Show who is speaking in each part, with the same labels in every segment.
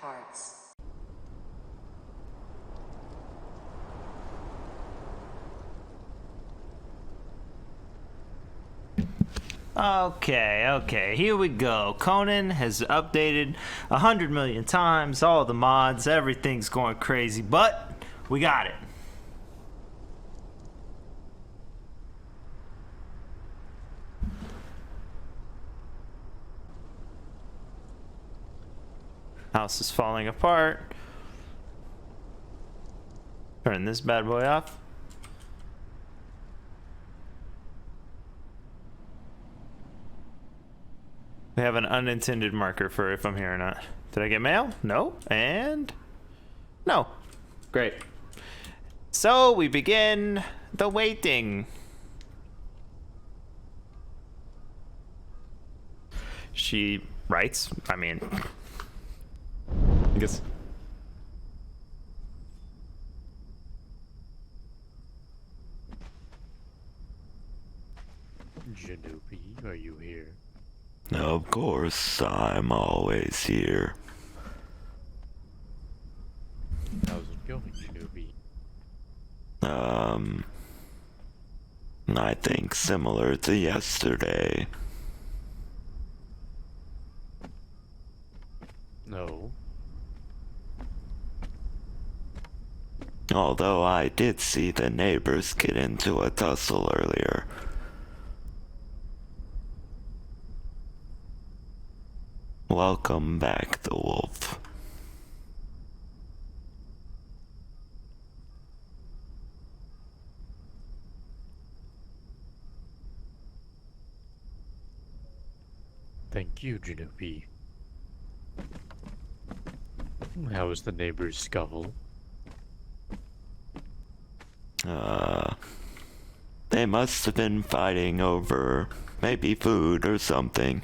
Speaker 1: parts.
Speaker 2: Okay, here we go. Conan has updated 100 million times, all the mods, everything's going crazy, but we got it. House is falling apart. Turn this bad boy off. We have an unintended marker for if I'm here or not. Did I get mail? No. And no. Great. So we begin the waiting. She writes, I guess.
Speaker 3: Jeanoopie, are you here?
Speaker 4: Of course, I'm always here.
Speaker 3: How's it going, Jeanoopie?
Speaker 4: I think similar to yesterday.
Speaker 3: No.
Speaker 4: Although I did see the neighbors get into a tussle earlier. Welcome back, the wolf.
Speaker 3: Thank you, Jeanoopie. How was the neighbor's scuffle?
Speaker 4: They must have been fighting over maybe food or something.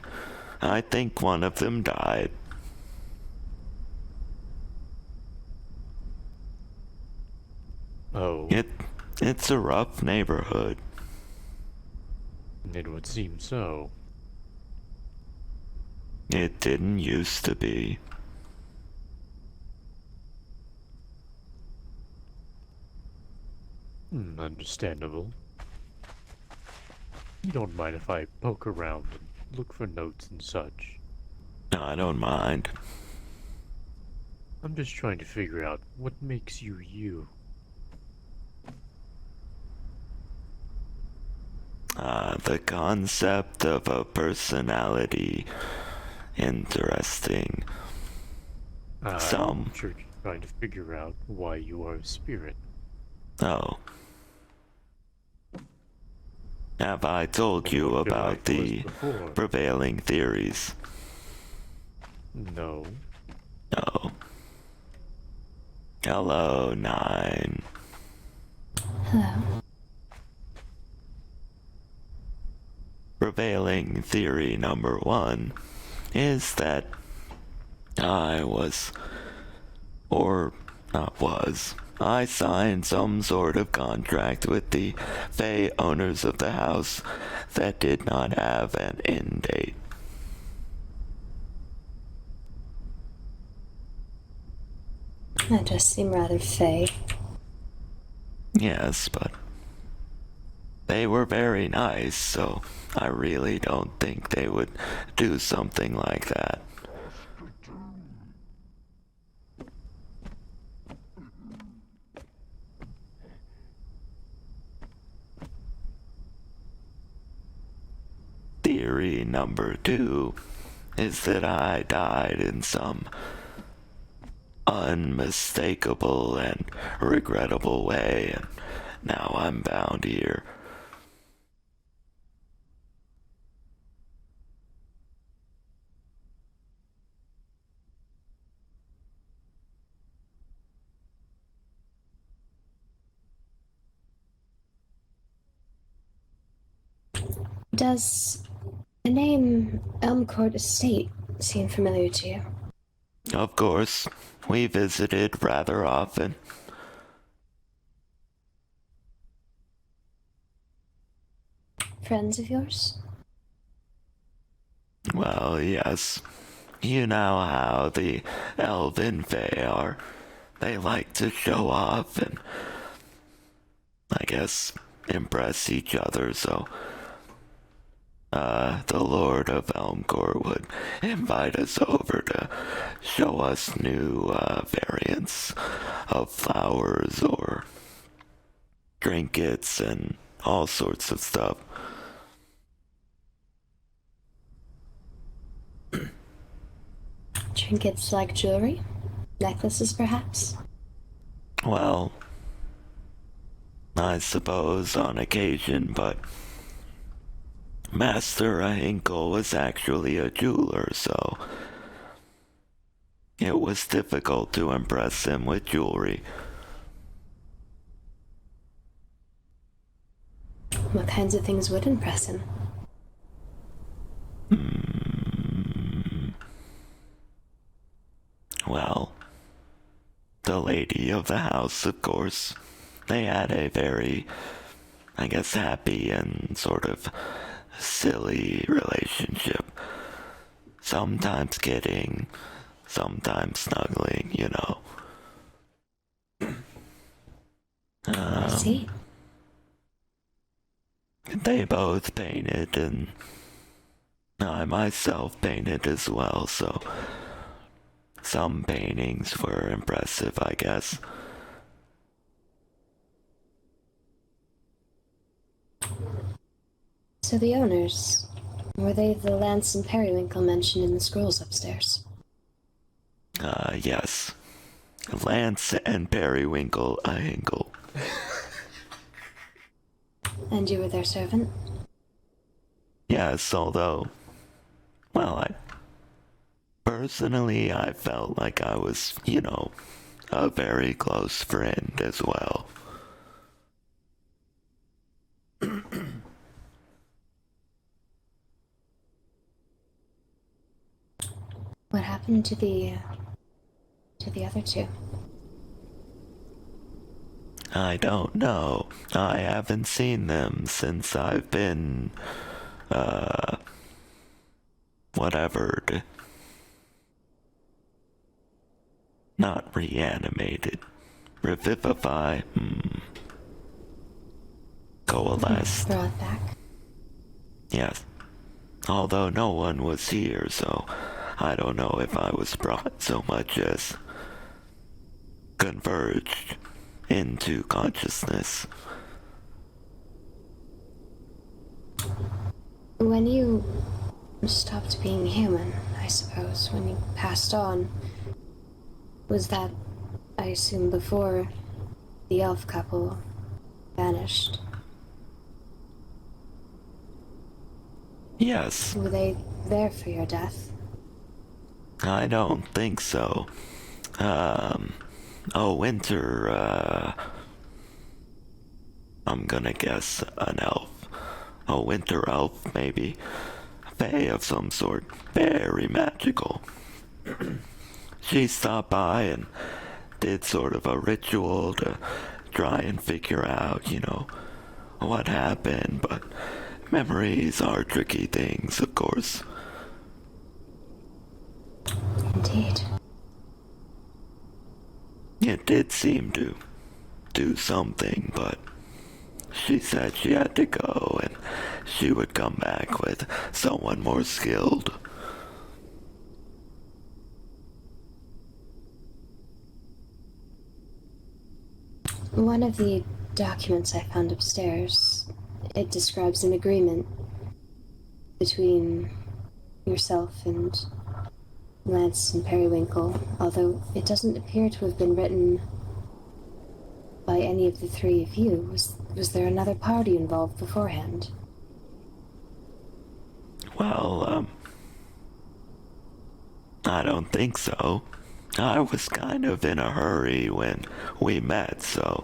Speaker 4: I think one of them died.
Speaker 3: Oh.
Speaker 4: It's a rough neighborhood.
Speaker 3: It would seem so.
Speaker 4: It didn't used to be.
Speaker 3: Understandable. You don't mind if I poke around and look for notes and such?
Speaker 4: I don't mind.
Speaker 3: I'm just trying to figure out what makes you you.
Speaker 4: The concept of a personality. Interesting.
Speaker 3: I'm sure you're trying to figure out why you are a spirit.
Speaker 4: Oh. Have I told you about the prevailing theories?
Speaker 3: No.
Speaker 4: No. Hello, 9.
Speaker 5: Hello.
Speaker 4: Prevailing theory number 1 is that I signed some sort of contract with the Fey owners of the house that did not have an end date.
Speaker 5: That does seem rather fey.
Speaker 4: Yes, but they were very nice, so I really don't think they would do something like that. Theory number 2 is that I died in some unmistakable and regrettable way, and now I'm bound here.
Speaker 5: Does the name Elmcourt Estate seem familiar to you?
Speaker 4: Of course, we visited rather often.
Speaker 5: Friends of yours?
Speaker 4: Well, yes. You know how the elven fae are. They like to show off and, I guess, impress each other, so the Lord of Elmcore would invite us over to show us new variants of flowers or trinkets and all sorts of stuff.
Speaker 5: Trinkets like jewelry? Necklaces, perhaps?
Speaker 4: Well, I suppose on occasion, but Master Hinkle was actually a jeweler, so it was difficult to impress him with jewelry.
Speaker 5: What kinds of things would impress him?
Speaker 4: Well, the lady of the house, of course. They had a very, I guess, happy and sort of silly relationship. Sometimes kidding, sometimes snuggling, you know.
Speaker 5: I see.
Speaker 4: They both painted, and I myself painted as well, so some paintings were impressive, I guess.
Speaker 5: So the owners, were they the Lance and Periwinkle mentioned in the scrolls upstairs?
Speaker 4: Yes. Lance and Periwinkle a Hinkle.
Speaker 5: And you were their servant?
Speaker 4: Yes, although, well, personally, I felt like I was, you know, a very close friend as well.
Speaker 5: What happened to the other two?
Speaker 4: I don't know. I haven't seen them since I've been, whatevered. Not reanimated. Revivify. Coalesced.
Speaker 5: Brought back?
Speaker 4: Yes. Although no one was here, so I don't know if I was brought so much as converged into consciousness.
Speaker 5: When you stopped being human, I suppose, when you passed on, was that, I assume, before the elf couple vanished?
Speaker 4: Yes.
Speaker 5: Were they there for your death?
Speaker 4: I don't think so. Winter, I'm gonna guess an elf. A winter elf, maybe. Fae of some sort. Very magical. She stopped by and did sort of a ritual to try and figure out, you know, what happened, but memories are tricky things, of course.
Speaker 5: Indeed.
Speaker 4: It did seem to do something, but she said she had to go and she would come back with someone more skilled.
Speaker 5: One of the documents I found upstairs, it describes an agreement between yourself and Lance and Periwinkle, although it doesn't appear to have been written by any of the three of you. Was there another party involved beforehand?
Speaker 4: Well, I don't think so. I was kind of in a hurry when we met, so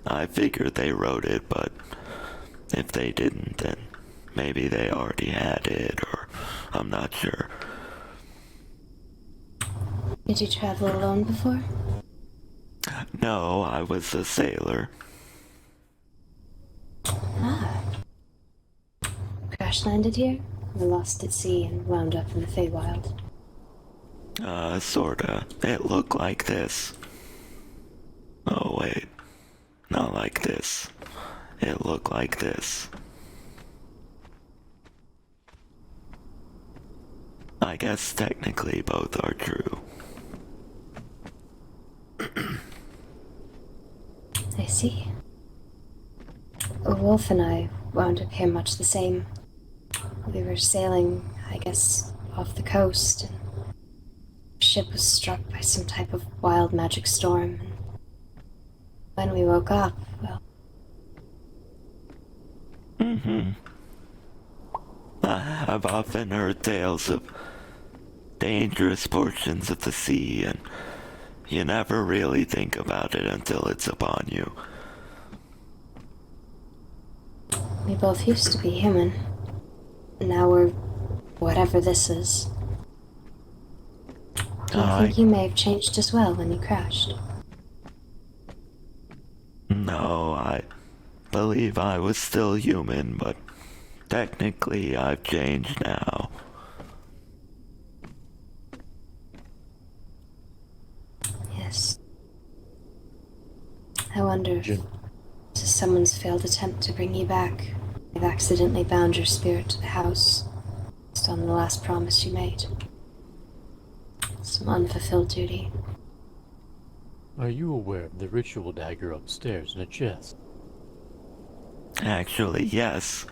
Speaker 4: I figured they wrote it, but if they didn't, then maybe they already had it, or I'm not sure.
Speaker 5: Did you travel alone before?
Speaker 4: No, I was a sailor.
Speaker 5: Ah. Crash landed here? Or lost at sea and wound up in the Feywild?
Speaker 4: Sorta. It looked like this. Oh, wait. Not like this. It looked like this. I guess technically both are true.
Speaker 5: I see. Wolf and I wound up here much the same. We were sailing, I guess, off the coast, and the ship was struck by some type of wild magic storm. And when we woke up, well,
Speaker 4: I've often heard tales of dangerous portions of the sea, and you never really think about it until it's upon you.
Speaker 5: we both used to be human. Now we're whatever this is. Do you think you may have changed as well when you crashed?
Speaker 4: No, I believe I was still human, but technically I've changed now.
Speaker 5: Yes. I wonder if
Speaker 3: Jin-
Speaker 5: this is someone's failed attempt to bring you back. They've accidentally bound your spirit to the house, based on the last promise you made. Some unfulfilled duty.
Speaker 3: Are you aware of the ritual dagger upstairs in a chest?
Speaker 4: Actually, yes.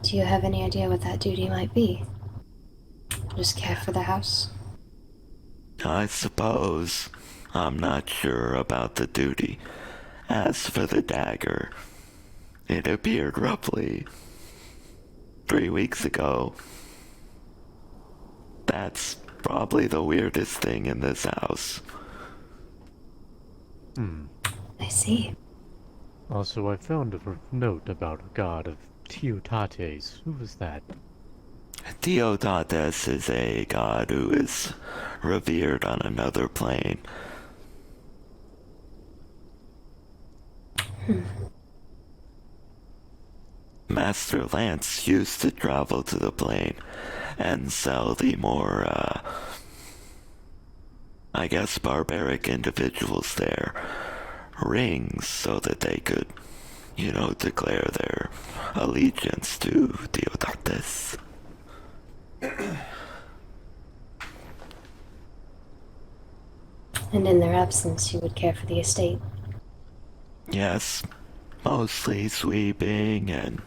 Speaker 5: Do you have any idea what that duty might be? Just care for the house?
Speaker 4: I suppose. I'm not sure about the duty. As for the dagger, it appeared roughly 3 weeks ago. That's probably the weirdest thing in this house.
Speaker 5: I see.
Speaker 3: Also, I found a note about a god of Teotates. Who was that?
Speaker 4: Teotates is a god who is revered on another plane. Master Lance used to travel to the plane and sell the more, I guess, barbaric individuals there rings so that they could, declare their allegiance to Teotates.
Speaker 5: And in their absence, you would care for the estate.
Speaker 4: Yes, mostly sweeping and,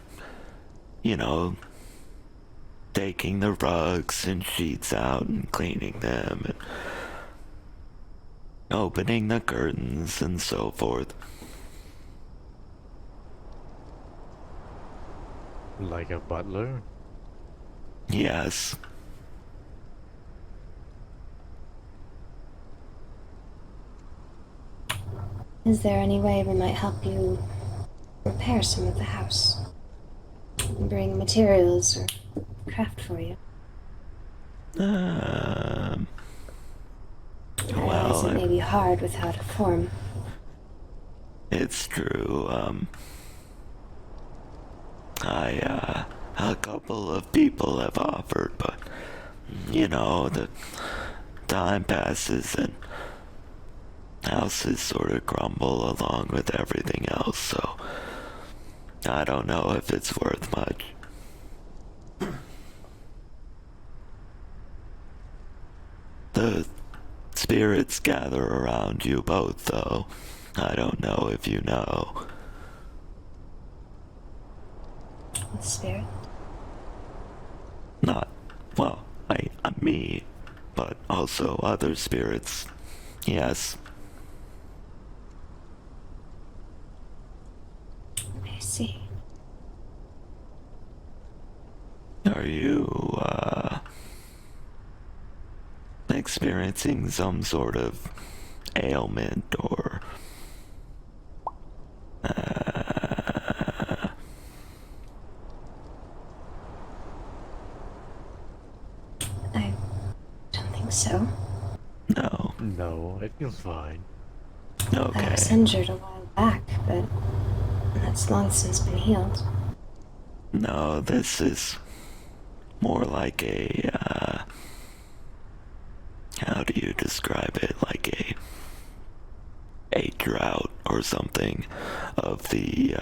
Speaker 4: taking the rugs and sheets out and cleaning them and opening the curtains and so forth.
Speaker 3: Like a butler?
Speaker 4: Yes.
Speaker 5: Is there any way we might help you repair some of the house? Bring materials or craft for you? I realize it may be hard without a form.
Speaker 4: It's true. A couple of people have offered, but, the time passes and houses sort of crumble along with everything else, so I don't know if it's worth much. The spirits gather around you both, though. I don't know if you know.
Speaker 5: The spirit?
Speaker 4: Not, well, me, but also other spirits. Yes.
Speaker 5: I see.
Speaker 4: Are you, experiencing some sort of ailment or,
Speaker 5: I don't think so.
Speaker 4: No.
Speaker 3: No, I feel fine.
Speaker 5: I
Speaker 4: Okay.
Speaker 5: was injured a while back, but that's long since been healed.
Speaker 4: No, this is more like how do you describe it? Like a drought or something of the,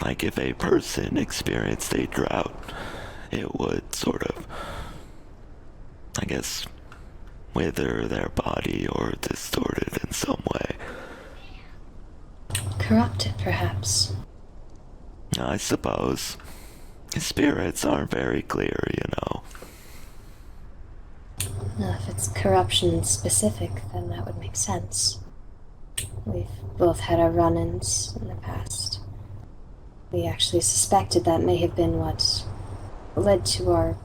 Speaker 4: like if a person experienced a drought, it would sort of, I guess, wither their body or distort it in some way.
Speaker 5: Corrupt it, perhaps.
Speaker 4: I suppose. Spirits aren't very clear, you know.
Speaker 5: Well, if it's corruption specific, then that would make sense. We've both had our run-ins in the past. We actually suspected that may have been what led to our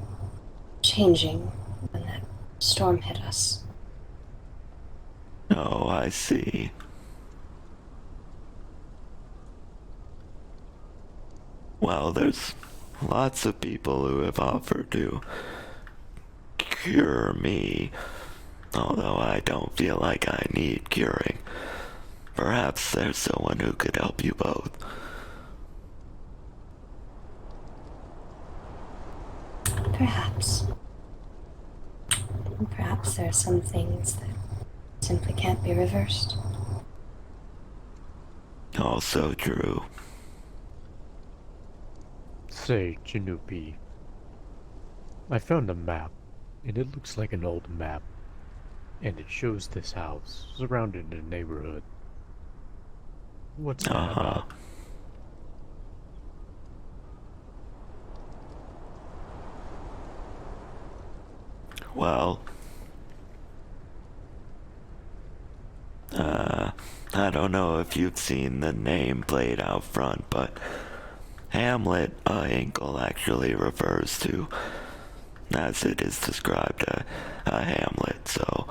Speaker 5: changing when that storm hit us.
Speaker 4: Oh, I see. Well, there's lots of people who have offered to cure me, although I don't feel like I need curing. Perhaps there's someone who could help you both.
Speaker 5: Perhaps. Perhaps there are some things that simply can't be reversed.
Speaker 4: Also true.
Speaker 3: Say, Jeanoopie, I found a map, and it looks like an old map, and it shows this house surrounded in a neighborhood. What's that about?
Speaker 4: Well, I don't know if you've seen the name played out front, but Hamlet, Inkle actually refers to, as it is described, a hamlet, so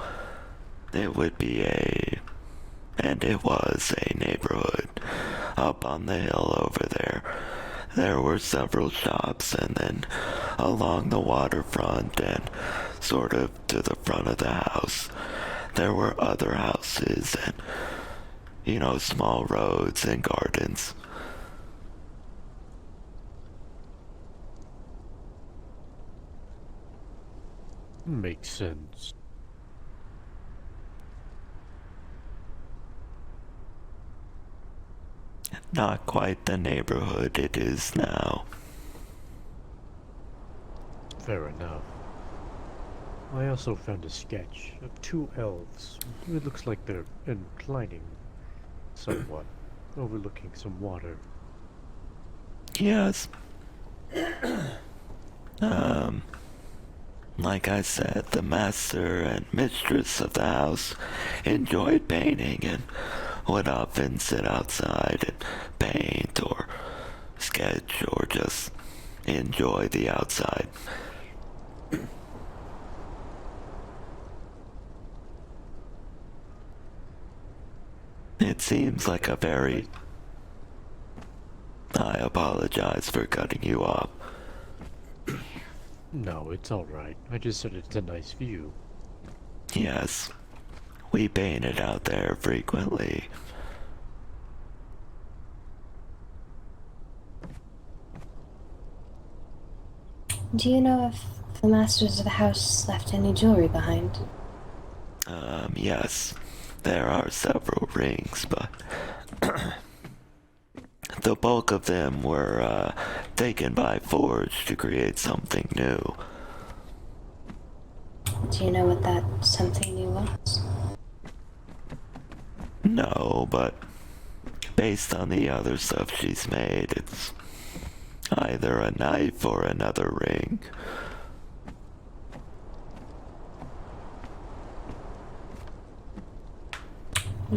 Speaker 4: it would be and it was a neighborhood up on the hill over there. There were several shops, and then along the waterfront and sort of to the front of the house, there were other houses and, you know, small roads and gardens.
Speaker 3: Makes sense.
Speaker 4: Not quite the neighborhood it is now.
Speaker 3: Fair enough. I also found a sketch of two elves. It looks like they're inclining somewhat, overlooking some water.
Speaker 4: Yes. Like I said, the master and mistress of the house enjoyed painting and would often sit outside and paint or sketch or just enjoy the outside. It seems like a very... I apologize for cutting you off.
Speaker 3: No, it's alright. I just said it's a nice view.
Speaker 4: Yes, we painted out there frequently.
Speaker 5: Do you know if the masters of the house left any jewelry behind?
Speaker 4: Yes, there are several rings, but the bulk of them were, taken by Forge to create something new.
Speaker 5: Do you know what that something new was?
Speaker 4: No, but based on the other stuff she's made, it's either a knife or another ring.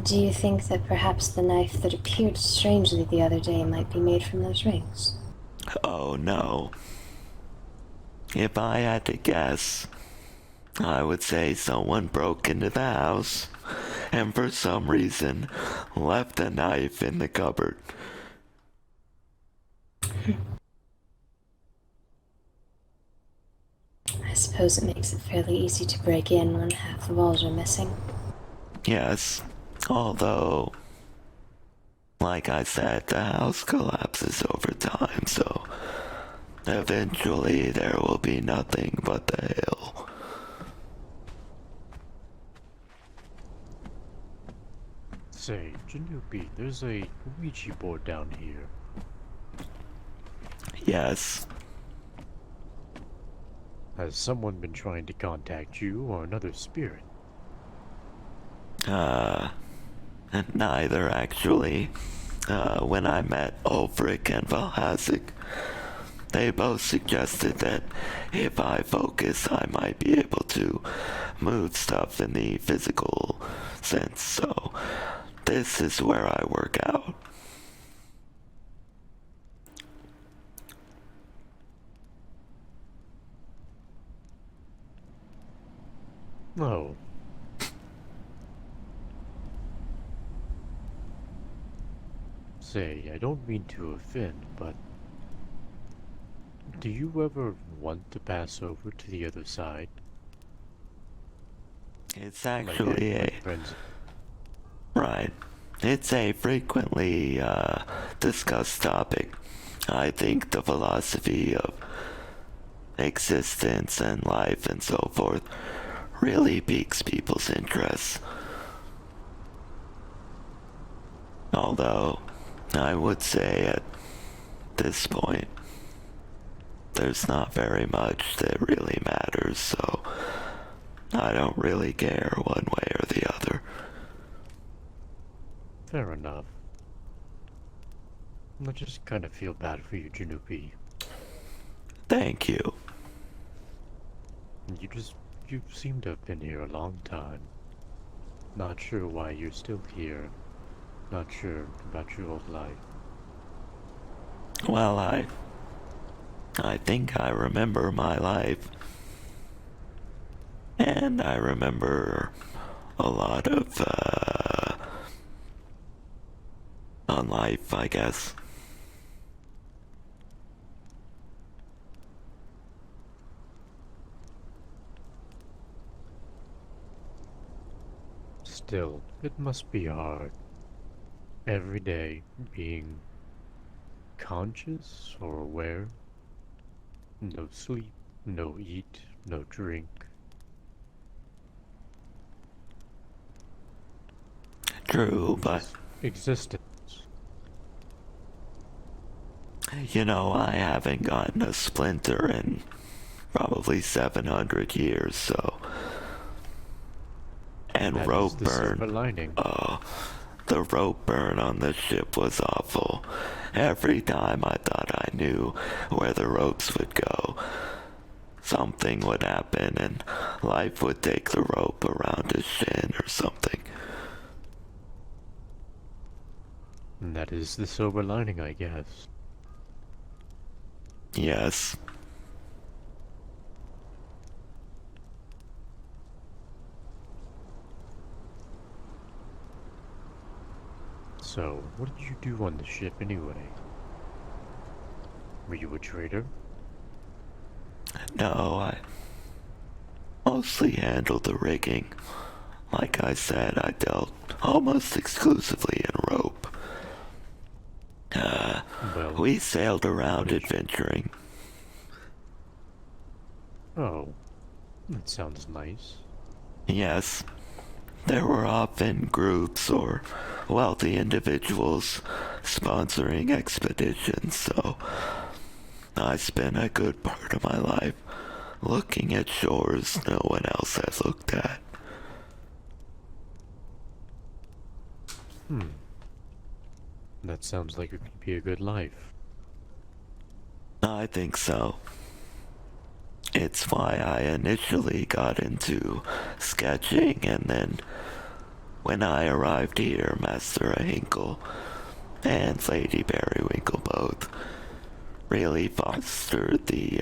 Speaker 5: Do you think that perhaps the knife that appeared strangely the other day might be made from those rings?
Speaker 4: Oh no. If I had to guess, I would say someone broke into the house and for some reason left a knife in the cupboard.
Speaker 5: I suppose it makes it fairly easy to break in when half the walls are missing.
Speaker 4: Yes, although, like I said, the house collapses over time, so Eventually there will be nothing but the hill.
Speaker 3: Say, Jeanoopie, there's a Ouija board down here.
Speaker 4: Yes,
Speaker 3: Has someone been trying to contact you or another spirit?
Speaker 4: neither actually. When I met Ulfric and Valhazak, they both suggested that if I focus, I might be able to move stuff in the physical sense, so this is where I work out.
Speaker 3: Oh. Say, I don't mean to offend, but do you ever want to pass over to the other side?
Speaker 4: It's
Speaker 3: Like
Speaker 4: actually
Speaker 3: my friends.
Speaker 4: right. It's a frequently discussed topic. I think the philosophy of existence and life and so forth really piques people's interest. Although, I would say at this point, there's not very much that really matters, so I don't really care one way or the other.
Speaker 3: Fair enough. I just kind of feel bad for you, Jeanoopie.
Speaker 4: Thank you.
Speaker 3: You seem to have been here a long time. Not sure why you're still here. Not sure about your old life.
Speaker 4: Well, I think I remember my life. And I remember a lot of, on life, I guess.
Speaker 3: Still, it must be hard. Every day being conscious or aware. No sleep, no eat, no drink.
Speaker 4: True, but,
Speaker 3: Just existence.
Speaker 4: you know, I haven't gotten a splinter in probably 700 years, so... And
Speaker 3: That
Speaker 4: rope
Speaker 3: is the silver
Speaker 4: burn.
Speaker 3: lining.
Speaker 4: The rope burn on the ship was awful. Every time I thought I knew where the ropes would go, something would happen and life would take the rope around his shin or something.
Speaker 3: And that is the silver lining, I guess.
Speaker 4: Yes.
Speaker 3: So, what did you do on the ship anyway? Were you a trader?
Speaker 4: No, I mostly handled the rigging. Like I said, I dealt almost exclusively in rope.
Speaker 3: Well,
Speaker 4: We sailed around
Speaker 3: did you-
Speaker 4: adventuring.
Speaker 3: oh, that sounds nice.
Speaker 4: Yes, there were often groups or wealthy individuals sponsoring expeditions, so I spent a good part of my life looking at shores no one else has looked at.
Speaker 3: That sounds like it could be a good life.
Speaker 4: I think so. It's why I initially got into sketching, and then when I arrived here, Master Hinkle and Lady Berrywinkle both really fostered the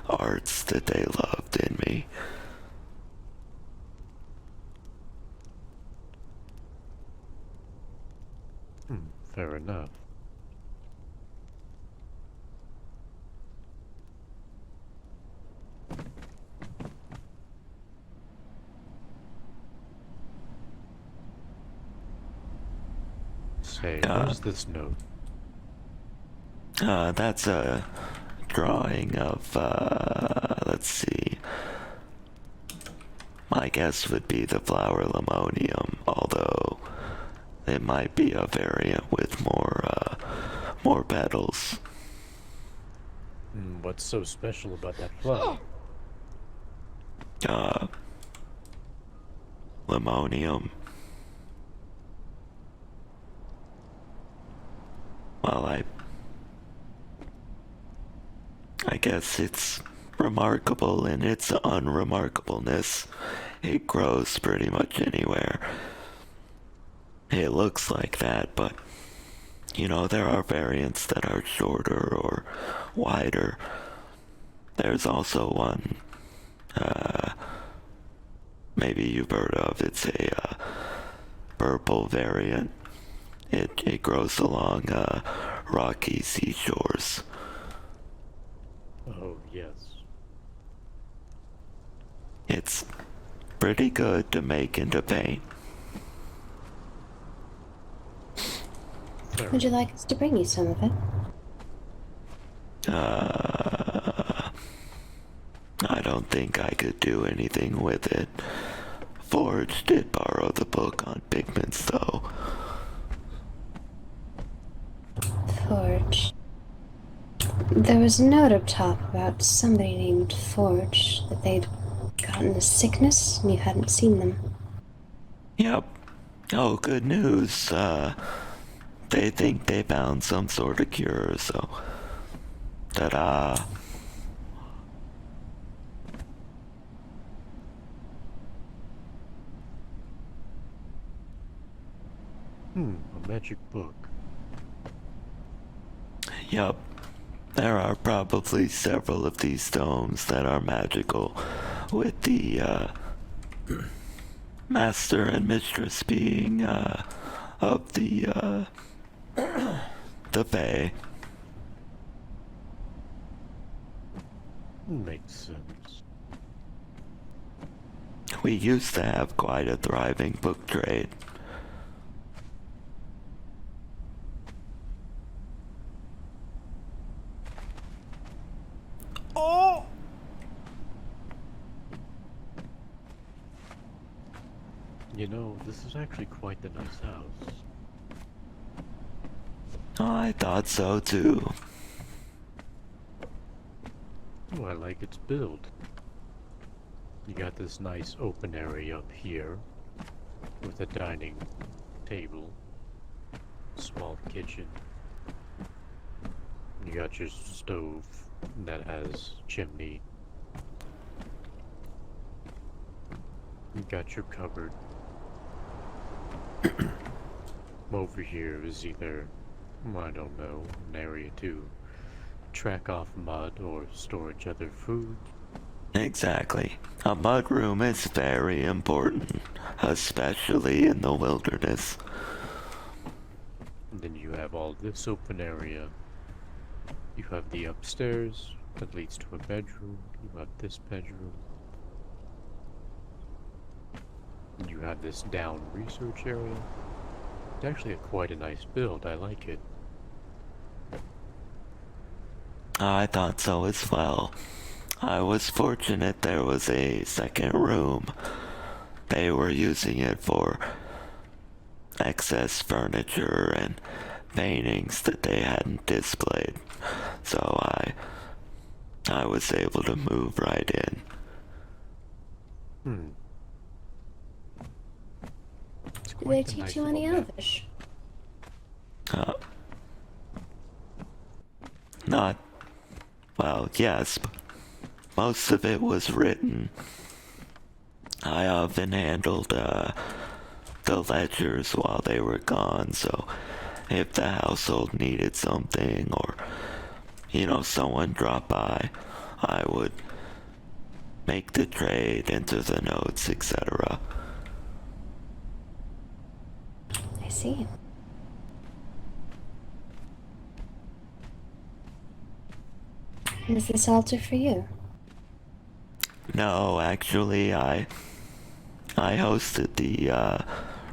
Speaker 4: arts that they loved in me.
Speaker 3: Fair enough. Say, where's this note?
Speaker 4: That's a drawing of, let's see. My guess would be the flower limonium, although it might be a variant with more petals.
Speaker 3: What's so special about that flower?
Speaker 4: Limonium. Well, I guess it's remarkable in its unremarkableness. It grows pretty much anywhere. It looks like that, but you know, there are variants that are shorter or wider. There's also one, maybe you've heard of. It's a purple variant. It grows along rocky seashores.
Speaker 3: Oh, yes.
Speaker 4: It's pretty good to make into paint.
Speaker 5: Would you like us to bring you some of it?
Speaker 4: I don't think I could do anything with it. Forge did borrow the book on pigments, though.
Speaker 5: Forge. There was a note up top about somebody named Forge, that they'd gotten a sickness and you hadn't seen them.
Speaker 4: Yep. Oh, good news. They think they found some sort of cure, so... Ta-da!
Speaker 3: A magic book.
Speaker 4: Yup. There are probably several of these tomes that are magical, with the, master and mistress being, of the Fae.
Speaker 3: Makes sense.
Speaker 4: We used to have quite a thriving book trade.
Speaker 2: Oh!
Speaker 3: You know, this is actually quite the nice house.
Speaker 4: I thought so too.
Speaker 3: Oh, I like its build. You got this nice open area up here with a dining table, small kitchen. You got your stove that has chimney. You got your cupboard. Over here is either, I don't know, an area to track off mud or storage other food.
Speaker 4: Exactly. A mudroom is very important, especially in the wilderness.
Speaker 3: And then you have all this open area. You have the upstairs that leads to a bedroom. You have this bedroom. And you have this down research area. It's actually quite a nice build. I like it.
Speaker 4: I thought so as well. I was fortunate there was a second room. They were using it for excess furniture and paintings that they hadn't displayed. So I was able to move right in.
Speaker 3: It's
Speaker 5: Do they
Speaker 3: quite the
Speaker 5: teach
Speaker 3: nice
Speaker 5: you any
Speaker 3: little map.
Speaker 5: Elvish?
Speaker 4: Not, well, yes, but most of it was written. I often handled the ledgers while they were gone, so if the household needed something or, you know, someone dropped by, I would make the trade, enter the notes, etc.
Speaker 5: I see. Is this altar for you?
Speaker 4: No, actually, I hosted the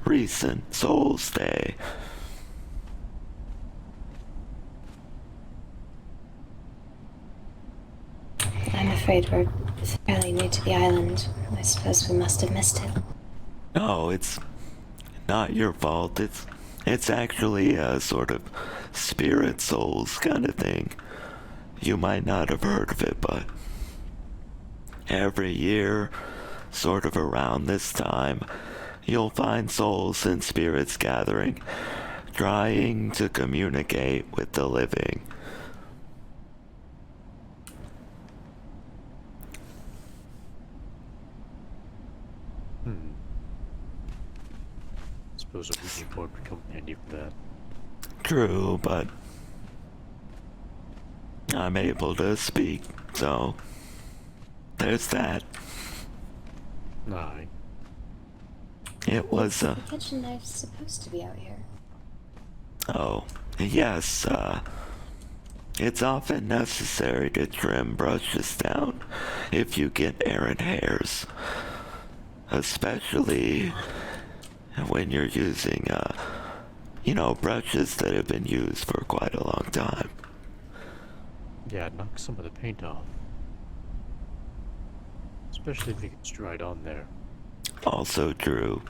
Speaker 4: recent Souls Day.
Speaker 5: afraid we're fairly new to the island. I suppose we must have missed it.
Speaker 4: No, it's not your fault. It's actually a sort of spirit souls kind of thing. You might not have heard of it, but every year, sort of around this time, you'll find souls and spirits gathering, trying to communicate with the living.
Speaker 3: Suppose a Ouija board would come in handy for that.
Speaker 4: True, but I'm able to speak, so there's that.
Speaker 3: Aye.
Speaker 4: It was,
Speaker 5: The kitchen knife's supposed to be out here.
Speaker 4: oh, yes, it's often necessary to trim brushes down if you get errant hairs. Especially when you're using, brushes that have been used for quite a long time.
Speaker 3: Yeah, knock some of the paint off. Especially if it gets dried on there.
Speaker 4: Also true.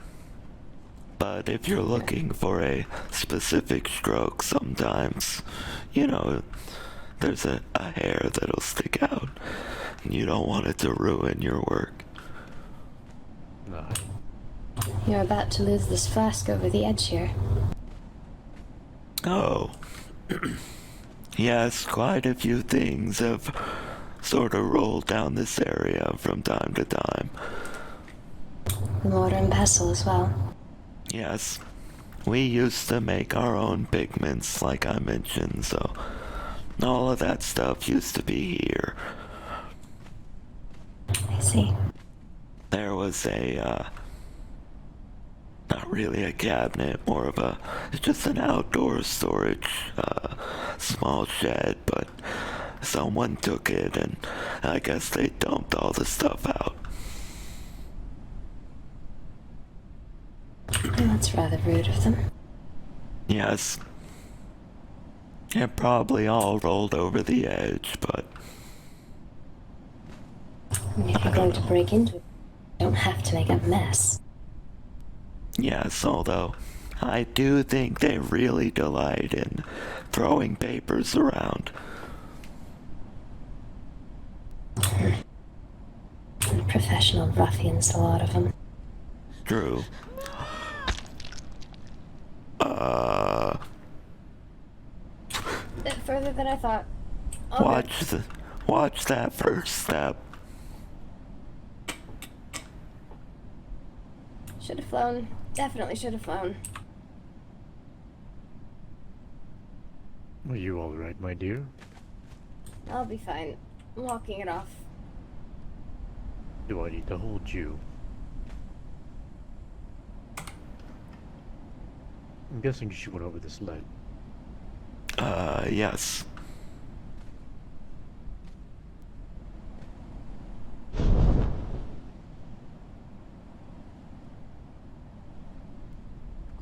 Speaker 4: But if you're looking for a specific stroke, sometimes, there's a hair that'll stick out, and you don't want it to ruin your work.
Speaker 3: Aye.
Speaker 5: You're about to lose this flask over the edge here.
Speaker 4: Oh. Yes, quite a few things have sort of rolled down this area from time to time.
Speaker 5: The mortar and pestle as well.
Speaker 4: Yes, we used to make our own pigments, like I mentioned, so all of that stuff used to be here.
Speaker 5: I see.
Speaker 4: There was not really a cabinet, more of just an outdoor storage, small shed, but someone took it and I guess they dumped all the stuff out.
Speaker 5: That's rather rude of them.
Speaker 4: Yes. It probably all rolled over the edge, but
Speaker 5: If you're going to break into it, you don't have to make a mess.
Speaker 4: yes, although I do think they really delight in throwing papers around.
Speaker 5: Professional ruffians, a lot of them.
Speaker 4: True.
Speaker 5: Bit further than I thought.
Speaker 4: Watch that first step.
Speaker 5: Should have flown. Definitely should have flown.
Speaker 3: Are you alright, my dear?
Speaker 5: I'll be fine. I'm walking it off.
Speaker 3: Do I need to hold you? I'm guessing she went over this ledge.
Speaker 4: Yes.
Speaker 3: Of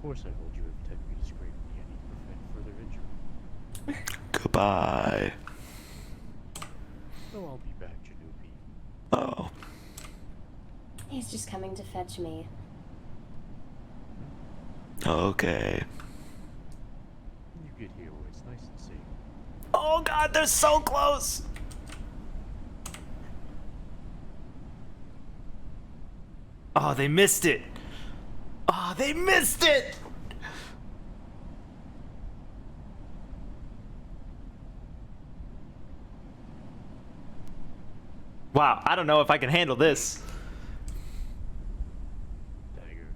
Speaker 3: course I hold you and protect me to scrape me. I need to prevent further injury.
Speaker 4: Goodbye.
Speaker 3: Oh, I'll be back, Jeanoopie.
Speaker 4: Oh.
Speaker 5: He's just coming to fetch me.
Speaker 4: Okay.
Speaker 3: You get here where it's nice and safe.
Speaker 2: Oh god, they're so close! Oh, they missed it! Oh, they missed it! Wow, I don't know if I can handle this.
Speaker 3: Dagger.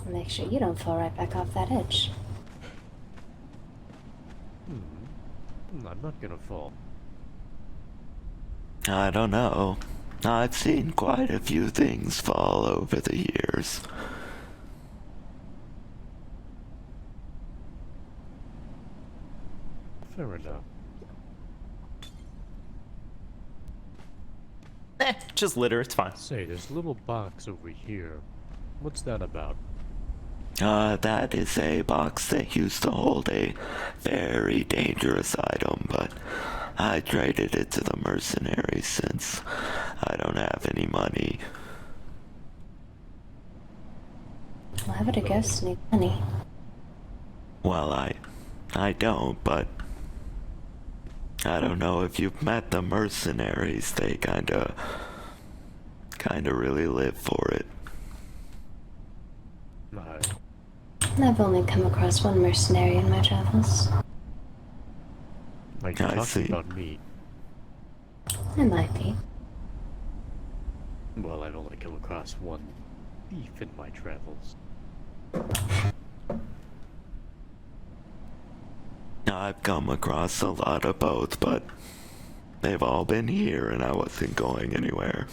Speaker 5: Make sure you don't fall right back off that edge.
Speaker 3: I'm not gonna fall.
Speaker 4: I don't know. I've seen quite a few things fall over the years.
Speaker 3: Fair enough.
Speaker 2: Just litter, it's fine.
Speaker 3: Say, there's a little box over here. What's that about?
Speaker 4: That is a box that used to hold a very dangerous item, but I traded it to the mercenaries since I don't have any money.
Speaker 5: Well, I would have guessed need money.
Speaker 4: Well, I don't, but I don't know if you've met the mercenaries. They kinda really live for it.
Speaker 5: I've only come across one mercenary in my travels.
Speaker 3: Are you
Speaker 4: I
Speaker 3: talking
Speaker 4: see.
Speaker 3: about me?
Speaker 5: I might be.
Speaker 3: Well, I've only come across one thief in my travels.
Speaker 4: I've come across a lot of both, but they've all been here and I wasn't going anywhere.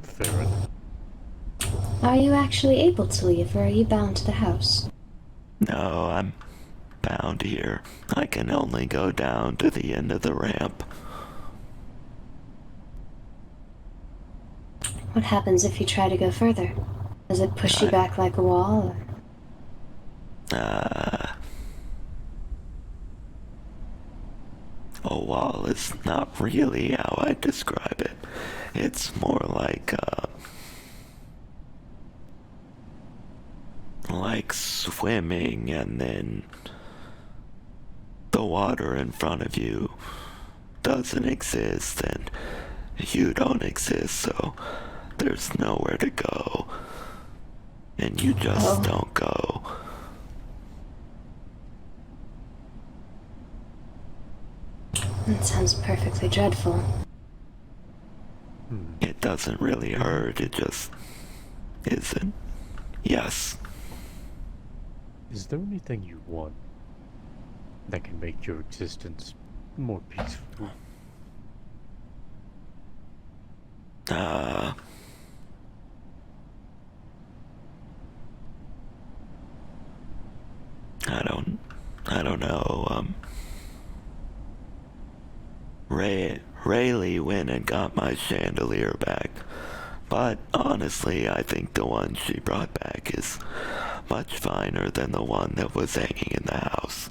Speaker 3: Fair enough.
Speaker 5: Are you actually able to leave, or are you bound to the house?
Speaker 4: No, I'm bound here. I can only go down to the end of the ramp.
Speaker 5: What happens if you try to go further? Does it push you back like a wall? Or...
Speaker 4: A wall is not really how I describe it. It's more like swimming and then the water in front of you doesn't exist and you don't exist, so there's nowhere to go. And you just don't go.
Speaker 5: That sounds perfectly dreadful.
Speaker 4: It doesn't really hurt, it just isn't. Yes.
Speaker 3: Is there anything you want that can make your existence more peaceful?
Speaker 4: I don't know, Rayleigh went and got my chandelier back, but honestly, I think the one she brought back is much finer than the one that was hanging in the house.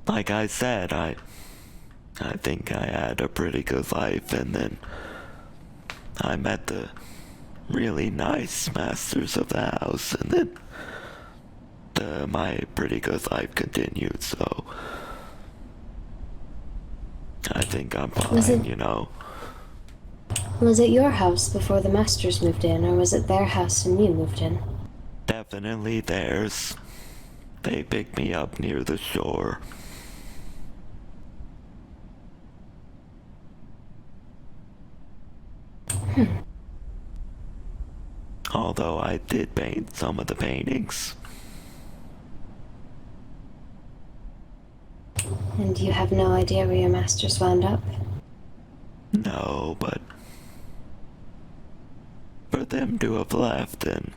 Speaker 4: Like I said, I think I had a pretty good life, and then I met the really nice masters of the house, and then my pretty good life continued, so I think I'm fine, you know.
Speaker 5: Was it your house before the masters moved in, or was it their house and you moved in?
Speaker 4: Definitely theirs. They picked me up near the shore. Although I did paint some of the paintings.
Speaker 5: And you have no idea where your masters wound up?
Speaker 4: No, but for them to have left, and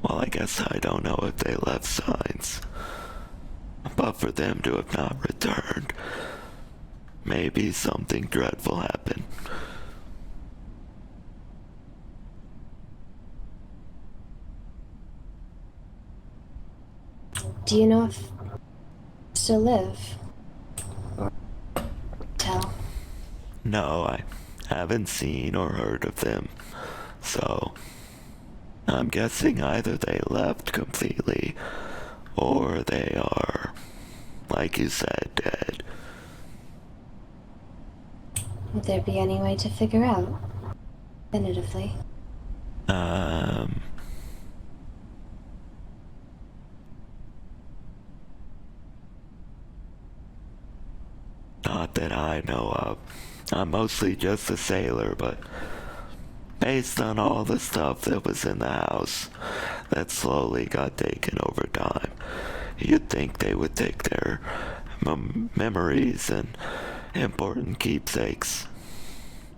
Speaker 4: well, I guess I don't know if they left signs, but for them to have not returned, maybe something dreadful happened.
Speaker 5: Do you know if they still live? Or tell?
Speaker 4: No, I haven't seen or heard of them, so I'm guessing either they left completely or they are, like you said, dead.
Speaker 5: Would there be any way to figure out? Definitively.
Speaker 4: Not that I know of. I'm mostly just a sailor, but based on all the stuff that was in the house that slowly got taken over time, you'd think they would take their memories and important keepsakes,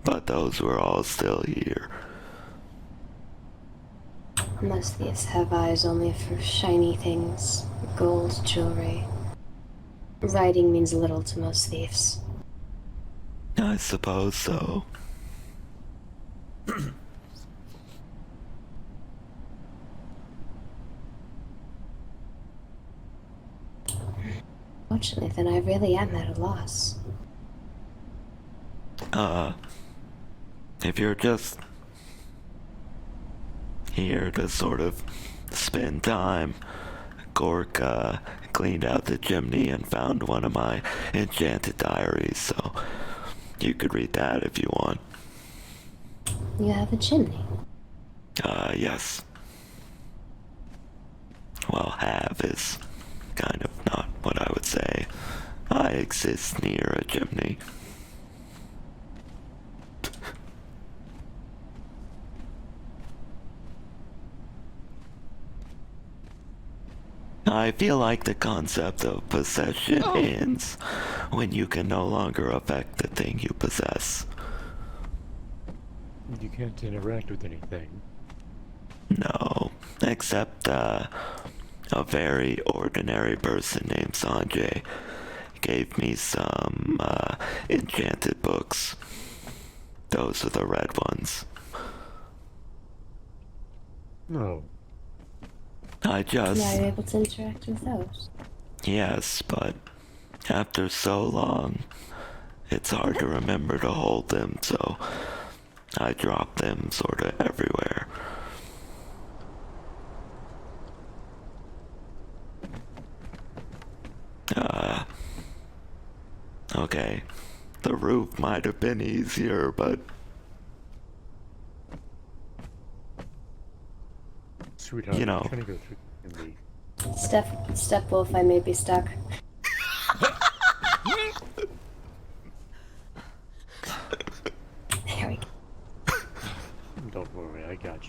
Speaker 4: but those were all still here.
Speaker 5: Most thieves have eyes only for shiny things, gold, jewelry. writing means little to most thieves.
Speaker 4: I suppose so.
Speaker 5: Fortunately, then I really am at a loss.
Speaker 4: If you're just here to sort of spend time, Gork, cleaned out the chimney and found one of my enchanted diaries, so you could read that if you want.
Speaker 5: You have a chimney.
Speaker 4: Yes. Well, have is kind of not what I would say. I exist near a chimney. I feel like the concept of possession ends when you can no longer affect the thing you possess.
Speaker 3: You can't interact with anything.
Speaker 4: No, except a very ordinary person named Sanjay gave me some enchanted books. Those are the red ones.
Speaker 3: No.
Speaker 4: I just...
Speaker 5: Yeah, you're able to interact with those.
Speaker 4: Yes, but after so long, it's hard to remember to hold them, so I drop them sorta everywhere. Okay, the roof might have been easier, but
Speaker 3: Sweetheart,
Speaker 4: You know.
Speaker 3: I'm trying to go through the...
Speaker 5: Stepwolf, I may be stuck. There we go.
Speaker 3: Don't worry, I got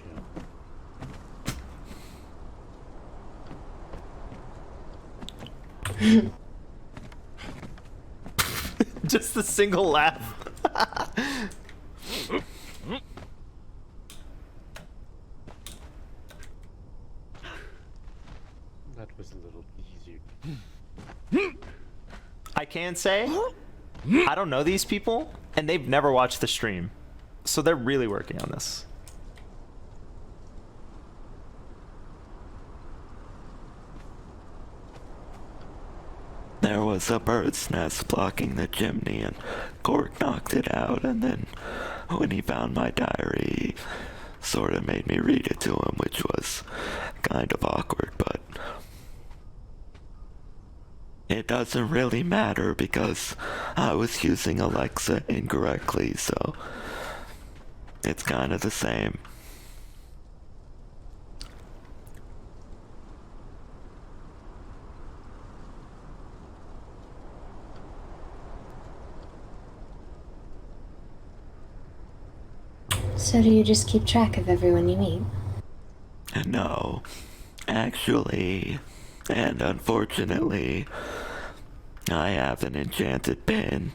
Speaker 3: you.
Speaker 2: Just a single laugh.
Speaker 3: That was a little easier.
Speaker 2: I can say, I don't know these people, and they've never watched the stream. So they're really working on this.
Speaker 4: there was a bird's nest blocking the chimney, and Gork knocked it out, and then when he found my diary, he sorta made me read it to him, which was kind of awkward, but it doesn't really matter because I was using Alexa incorrectly, so it's kind of the same.
Speaker 5: So do you just keep track of everyone you meet?
Speaker 4: No, actually, and unfortunately, I have an enchanted pen,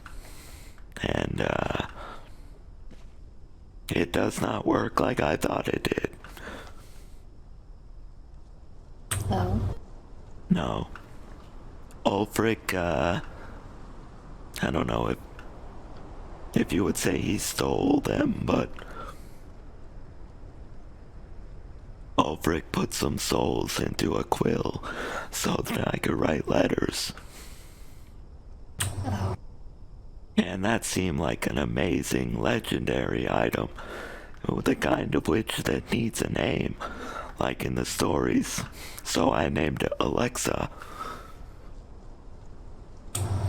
Speaker 4: and it does not work like I thought it did.
Speaker 5: Oh.
Speaker 4: No. Ulfric, I don't know if you would say he stole them, but Ulfric put some souls into a quill so that I could write letters.
Speaker 5: Oh.
Speaker 4: And that seemed like an amazing, legendary item, the kind of witch that needs a name, like in the stories. So I named it Alexa.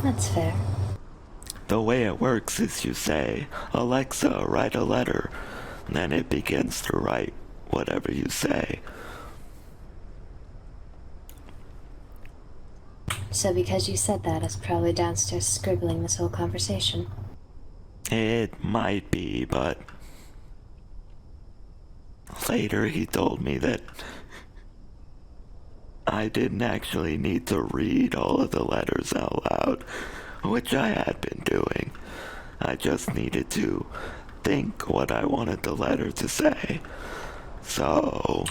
Speaker 5: That's fair.
Speaker 4: The way it works is you say, Alexa, write a letter, and then it begins to write whatever you say.
Speaker 5: So because you said that, it's probably downstairs scribbling this whole conversation.
Speaker 4: It might be, but later he told me that I didn't actually need to read all of the letters out loud, which I had been doing. I just needed to think what I wanted the letter to say. So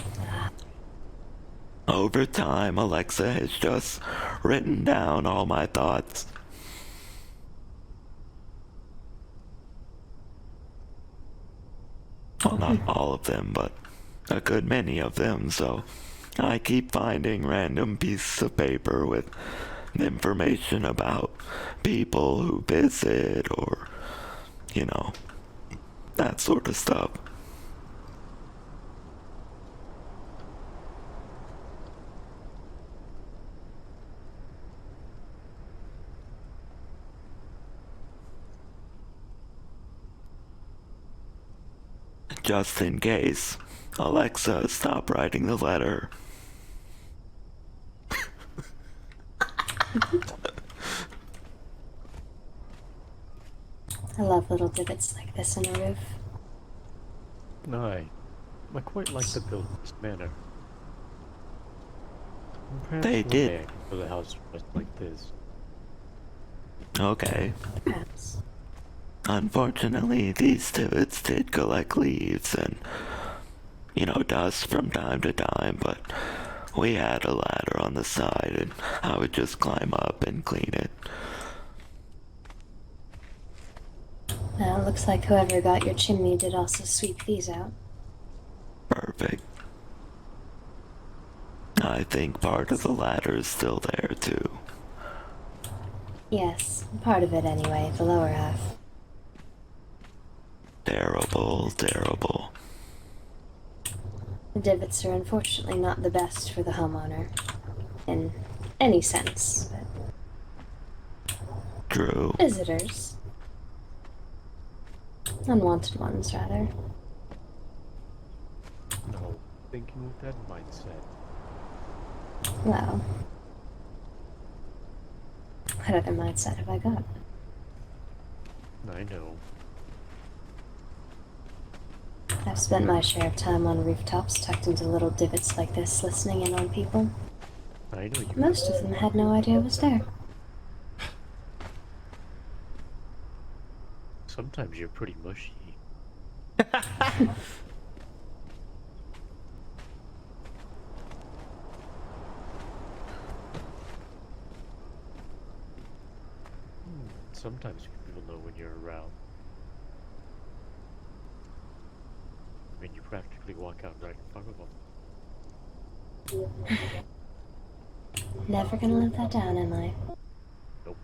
Speaker 4: Over time, Alexa has just written down all my thoughts. Well, not all of them, but a good many of them, so I keep finding random pieces of paper with information about people who visit or, you know, that sort of stuff. Just in case, Alexa, stop writing the letter.
Speaker 5: I love little divots like this in a roof.
Speaker 3: I quite like the building's manner. Perhaps
Speaker 4: They
Speaker 3: one
Speaker 4: did.
Speaker 3: day I can build a house just like this.
Speaker 4: Okay.
Speaker 5: Perhaps.
Speaker 4: Unfortunately, these divots did collect leaves and, dust from time to time, but we had a ladder on the side and I would just climb up and clean it.
Speaker 5: Well, it looks like whoever got your chimney did also sweep these out.
Speaker 4: Perfect. I think part of the ladder is still there, too.
Speaker 5: Yes, part of it anyway, the lower half.
Speaker 4: Terrible, terrible.
Speaker 5: The divots are unfortunately not the best for the homeowner. In any sense, but
Speaker 4: True.
Speaker 5: visitors. Unwanted ones, rather.
Speaker 3: No, thinking with that mindset.
Speaker 5: Well, what other mindset have I got?
Speaker 3: I know.
Speaker 5: I've spent my share of time on rooftops tucked into little divots like this, listening in on people.
Speaker 3: I know you.
Speaker 5: Most of them had no idea it was there.
Speaker 3: Sometimes you're pretty mushy. Sometimes people know when you're around. I mean, you practically walk out right in front of them.
Speaker 5: Never gonna live that down, am I?
Speaker 3: Nope.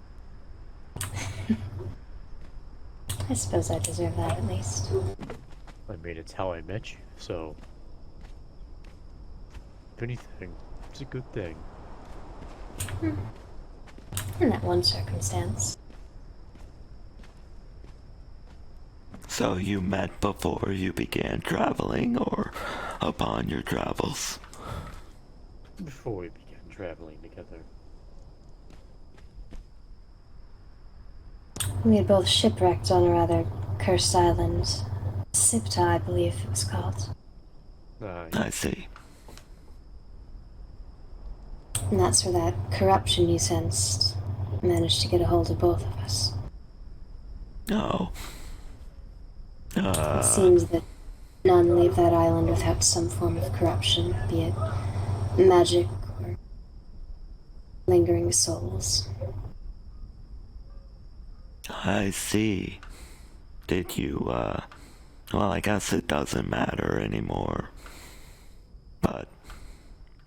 Speaker 5: I suppose I deserve that at least.
Speaker 3: I mean, it's how I met you, so... If anything, it's a good thing.
Speaker 5: In that one circumstance.
Speaker 4: So you met before you began traveling or upon your travels?
Speaker 3: Before we began traveling together.
Speaker 5: We had both shipwrecked on a rather cursed island. Sipta, I believe it was called.
Speaker 4: I see.
Speaker 5: And that's where that corruption you sensed managed to get a hold of both of us.
Speaker 4: Oh.
Speaker 5: It seems that none leave that island without some form of corruption, be it magic or lingering souls.
Speaker 4: I see. Did you, well, I guess it doesn't matter anymore. But,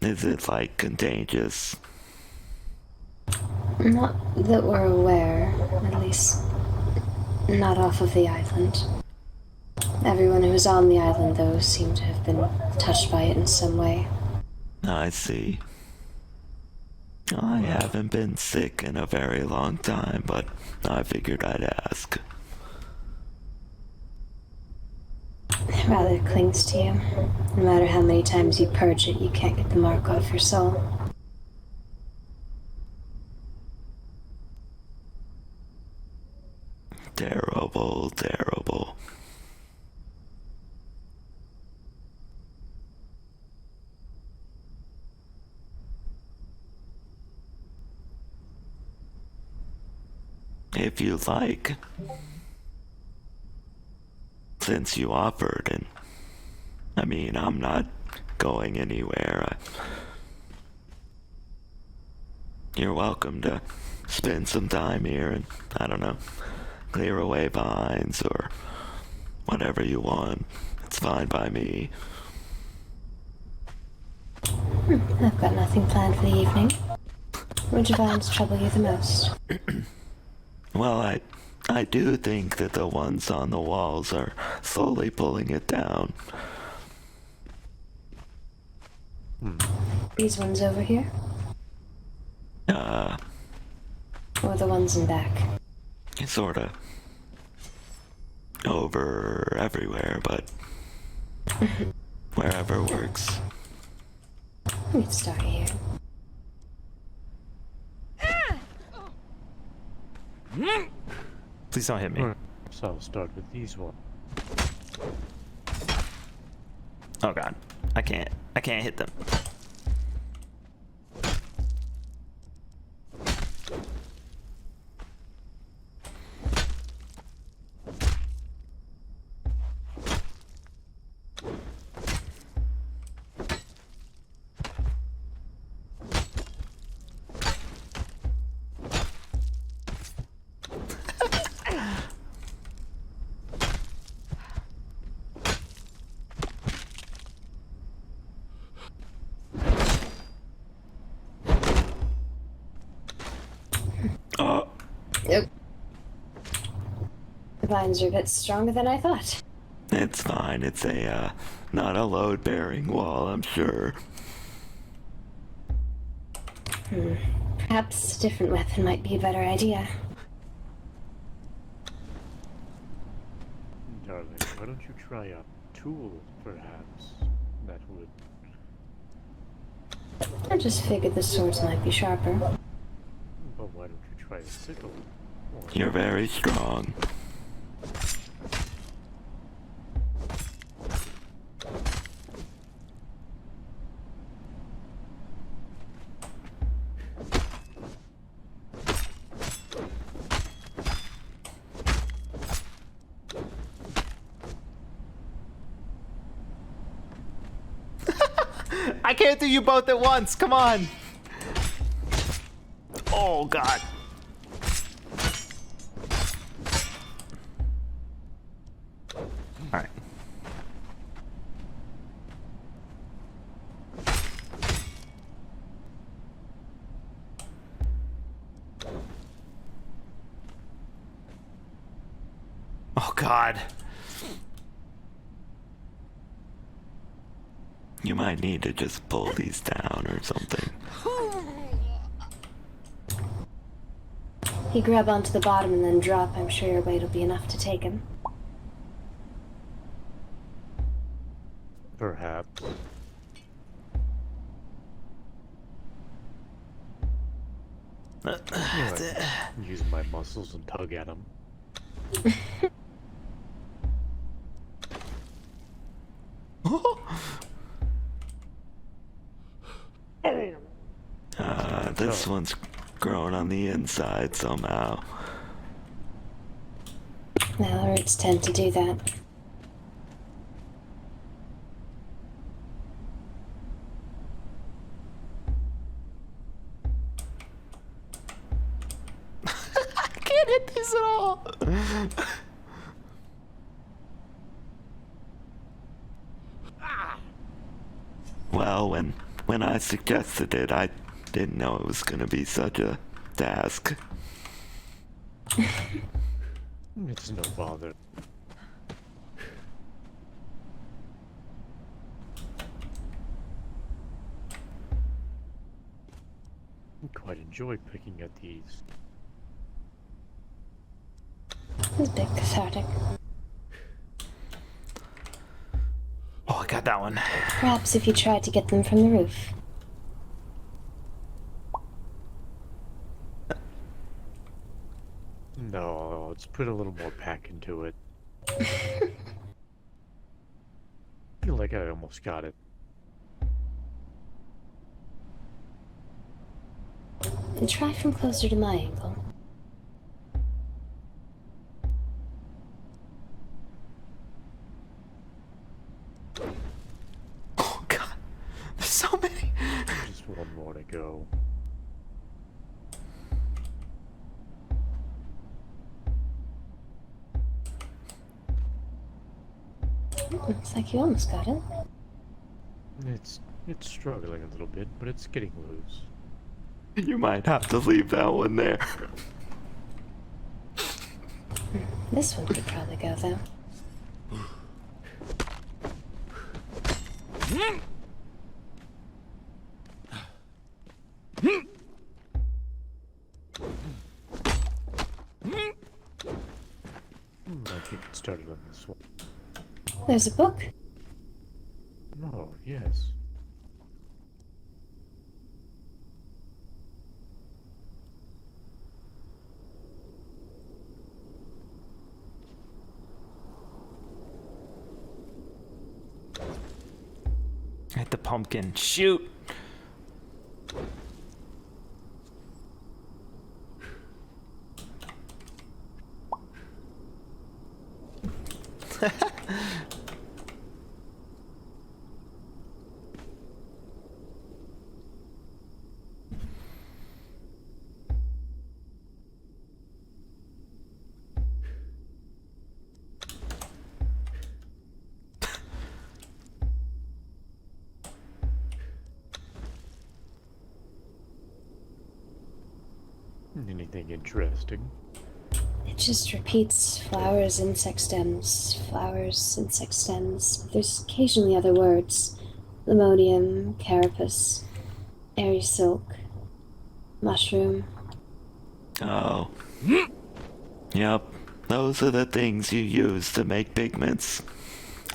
Speaker 4: is it, like, contagious?
Speaker 5: Not that we're aware, at least not off of the island. Everyone who was on the island, though, seemed to have been touched by it in some way.
Speaker 4: I see. I haven't been sick in a very long time, but I figured I'd ask.
Speaker 5: It rather clings to you. No matter how many times you purge it, you can't get the mark off your soul.
Speaker 4: Terrible, terrible. If you like, since you offered, and I mean, I'm not going anywhere. You're welcome to spend some time here and, I don't know, clear away vines or whatever you want. It's fine by me.
Speaker 5: I've got nothing planned for the evening. Which vines trouble you the most?
Speaker 4: Well, I do think that the ones on the walls are slowly pulling it down.
Speaker 5: These ones over here? Or the ones in back?
Speaker 4: Sorta. Over everywhere, but wherever works.
Speaker 5: We can start here.
Speaker 2: Please don't hit me.
Speaker 3: Alright, so I'll start with these ones.
Speaker 2: Oh god. I can't hit them.
Speaker 5: Yep. The vines are a bit stronger than I thought.
Speaker 4: It's fine. It's not a load-bearing wall, I'm sure.
Speaker 5: Perhaps a different weapon might be a better idea.
Speaker 3: Darling, why don't you try a tool, perhaps? That would...
Speaker 5: I just figured the swords might be sharper.
Speaker 3: But why don't you try a sickle? Or...
Speaker 4: You're very strong.
Speaker 2: I can't do you both at once. Come on. Oh god. All right. Oh god.
Speaker 4: You might need to just pull these down or something.
Speaker 5: He grab onto the bottom and then drop. I'm sure your weight will be enough to take him.
Speaker 3: Perhaps. Use my muscles and tug at him.
Speaker 4: This one's growing on the inside somehow.
Speaker 5: Well, roots tend to do that.
Speaker 2: I can't hit these at all.
Speaker 4: Well, when I suggested it, I didn't know it was gonna be such a task.
Speaker 3: It's no bother. I quite enjoy picking at these.
Speaker 5: It's a bit cathartic.
Speaker 2: Oh, I got that one.
Speaker 5: Perhaps if you tried to get them from the roof.
Speaker 3: No, let's put a little more pack into it. Feel like I almost got it.
Speaker 5: And try from closer to my angle.
Speaker 2: Oh god. There's so many.
Speaker 3: Just one more to go.
Speaker 5: Looks like you almost got it.
Speaker 3: It's struggling a little bit, but it's getting loose.
Speaker 4: You might have to leave that one there.
Speaker 5: This one could probably go, though.
Speaker 3: I think it started on this one.
Speaker 5: There's a book.
Speaker 3: Oh, yes.
Speaker 2: Hit the pumpkin. Shoot!
Speaker 3: Anything interesting?
Speaker 5: It just repeats flowers, insect stems, flowers, insect stems. There's occasionally other words. Lemonium, carapace, airy silk, mushroom.
Speaker 4: Oh. Yep, those are the things you use to make pigments.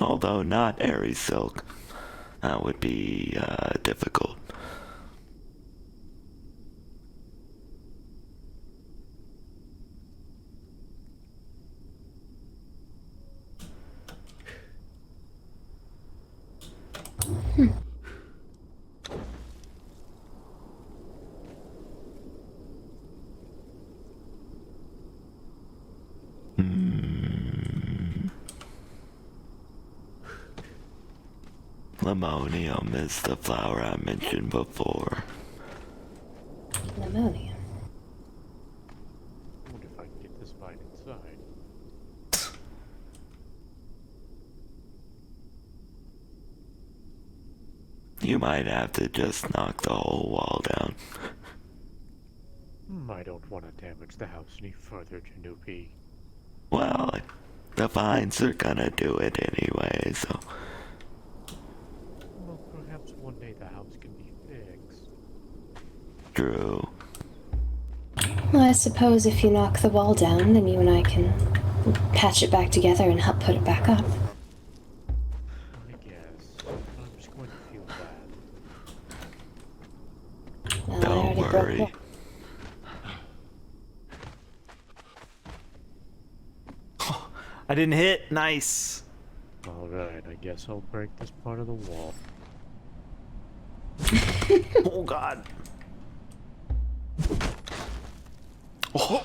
Speaker 4: Although not airy silk. That would be, difficult. Lemonium is the flower I mentioned before.
Speaker 5: Pneumonia.
Speaker 3: I wonder if I can get this vine inside.
Speaker 4: You might have to just knock the whole wall down.
Speaker 3: I don't want to damage the house any further, Jeanoopie.
Speaker 4: Well, the vines are gonna do it anyway, so...
Speaker 3: Well, perhaps one day the house can be fixed.
Speaker 4: True.
Speaker 5: Well, I suppose if you knock the wall down, then you and I can patch it back together and help put it back up.
Speaker 3: I guess. I'm just going to feel bad.
Speaker 5: Well, I
Speaker 4: Don't
Speaker 5: already broke
Speaker 4: worry.
Speaker 5: one.
Speaker 2: I didn't hit. Nice.
Speaker 3: Alright, I guess I'll break this part of the wall.
Speaker 2: Oh god. Oh.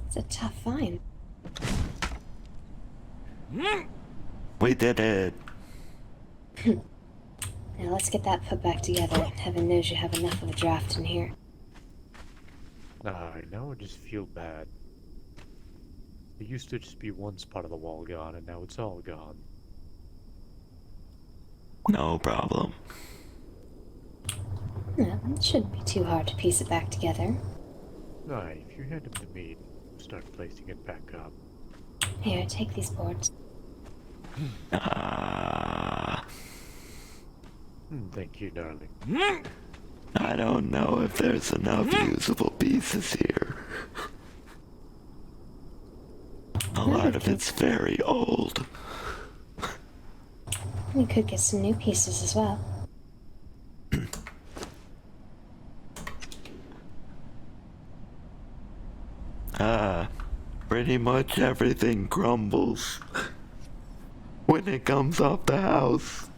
Speaker 5: It's a tough vine.
Speaker 4: We did it.
Speaker 5: Now let's get that put back together. Heaven knows you have enough of a draft in here.
Speaker 3: Alright, now I just feel bad. There used to just be one spot of the wall gone, and now it's all gone.
Speaker 4: No problem.
Speaker 5: No, it shouldn't be too hard to piece it back together.
Speaker 3: Alright, if you hand them to me, start placing it back up.
Speaker 5: Here, take these boards.
Speaker 3: Thank you, darling.
Speaker 4: I don't know if there's enough usable pieces here. A lot of it's very old.
Speaker 5: We could get some new pieces as well.
Speaker 4: Pretty much everything crumbles when it comes off the house.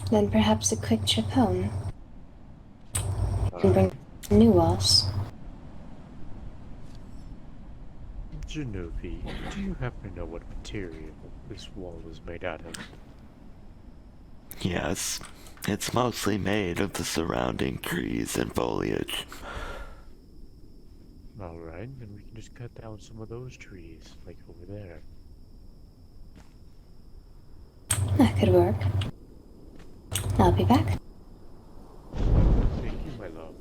Speaker 5: Then perhaps a quick trip home. And bring new walls.
Speaker 3: Jeanoopie, do you happen to know what material this wall is made out of?
Speaker 4: Yes, It's mostly made of the surrounding trees and foliage.
Speaker 3: Alright, then we can just cut down some of those trees, like over there.
Speaker 5: That could work. I'll be back.
Speaker 3: Thank you, my love.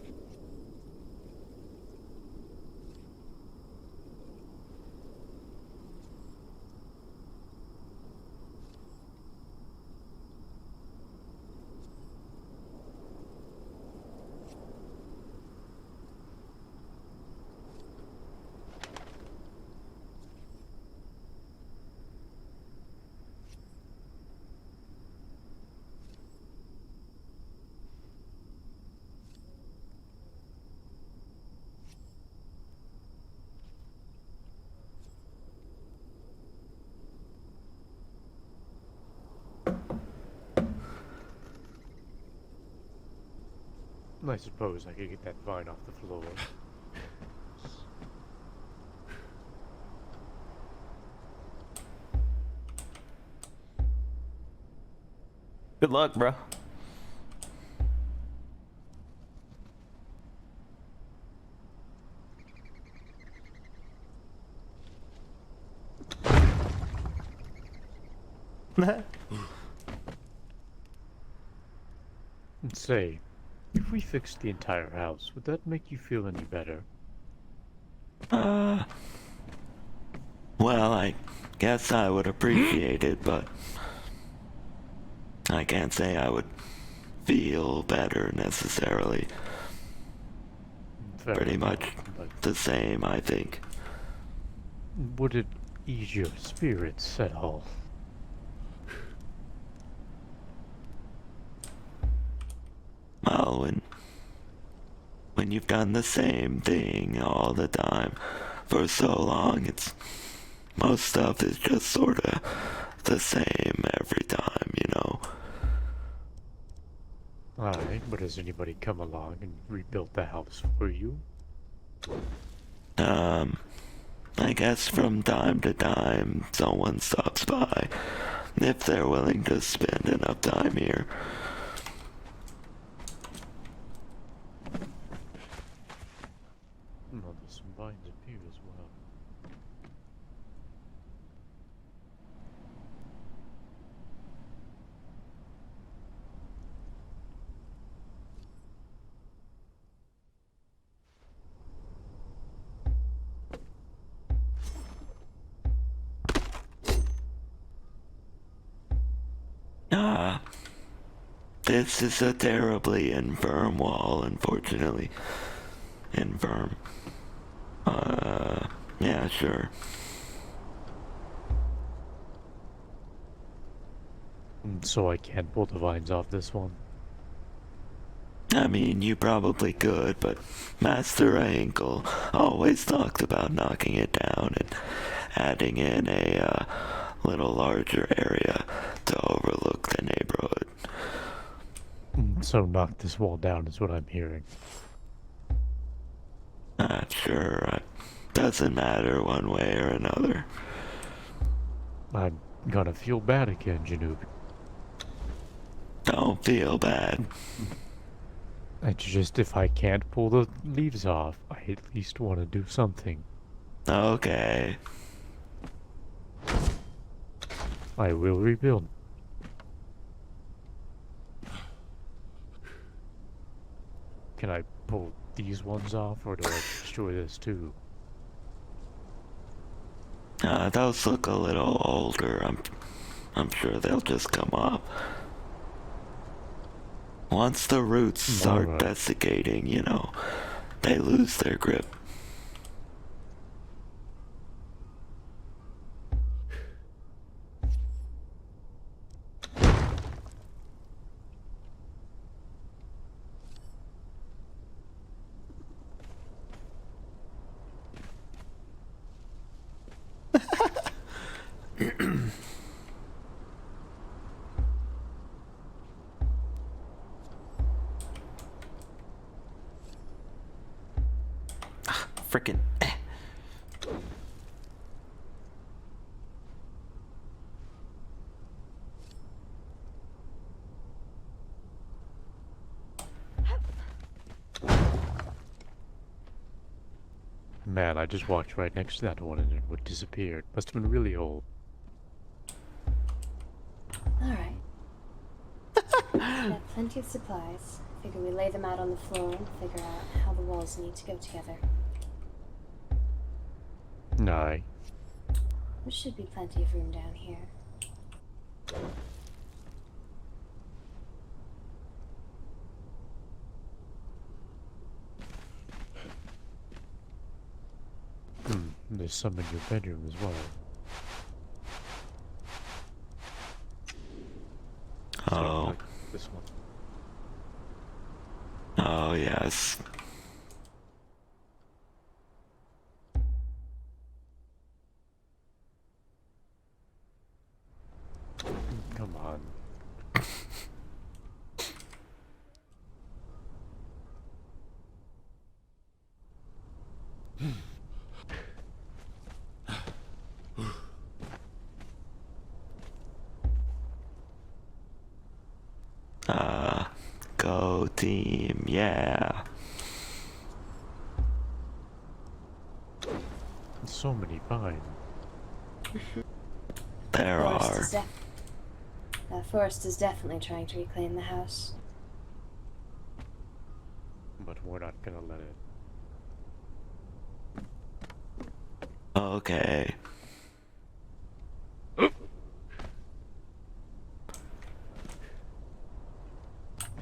Speaker 3: I suppose I could get that vine off the floor.
Speaker 2: Good luck, bro.
Speaker 3: And say, if we fixed the entire house, would that make you feel any better?
Speaker 4: Well, I guess I would appreciate it, but I can't say I would feel better necessarily.
Speaker 3: Fair
Speaker 4: Pretty
Speaker 3: enough,
Speaker 4: much
Speaker 3: but
Speaker 4: the same, I think.
Speaker 3: would it ease your spirits at all?
Speaker 4: Well, when you've done the same thing all the time for so long, most stuff is just sorta the same every time, you know?
Speaker 3: Alright, but has anybody come along and rebuilt the house for you?
Speaker 4: I guess from time to time someone stops by if they're willing to spend enough time here.
Speaker 3: Oh, there's some vines up here as well.
Speaker 4: Ah, this is a terribly infirm wall, unfortunately. Infirm. Yeah, sure.
Speaker 3: So I can't pull the vines off this one?
Speaker 4: I mean, you probably could, but Master Ankle always talked about knocking it down and adding in a little larger area to overlook the neighborhood.
Speaker 3: So knock this wall down is what I'm hearing.
Speaker 4: Not sure. Doesn't matter one way or another.
Speaker 3: I'm gonna feel bad again, Jeanoopie.
Speaker 4: Don't feel bad.
Speaker 3: It's just if I can't pull the leaves off, I at least want to do something.
Speaker 4: Okay.
Speaker 3: I will rebuild. Can I pull these ones off, or do I destroy this too?
Speaker 4: Those look a little older. I'm sure they'll just come up. Once the roots start
Speaker 3: Alright.
Speaker 4: desiccating, you know, they lose their grip.
Speaker 2: Frickin'.
Speaker 3: Man, I just walked right next to that one and it would disappeared. Must have been really old.
Speaker 5: Alright. We have plenty of supplies. Figure we lay them out on the floor and figure out how the walls need to go together.
Speaker 3: Aye.
Speaker 5: There should be plenty of room down here.
Speaker 3: There's some in your bedroom as well.
Speaker 4: Oh.
Speaker 3: Like this one.
Speaker 4: Oh, yes.
Speaker 3: Come on.
Speaker 4: Go team, yeah.
Speaker 3: So many vines.
Speaker 4: There are.
Speaker 5: The forest is definitely trying to reclaim the house.
Speaker 3: But we're not gonna let it.
Speaker 4: Okay.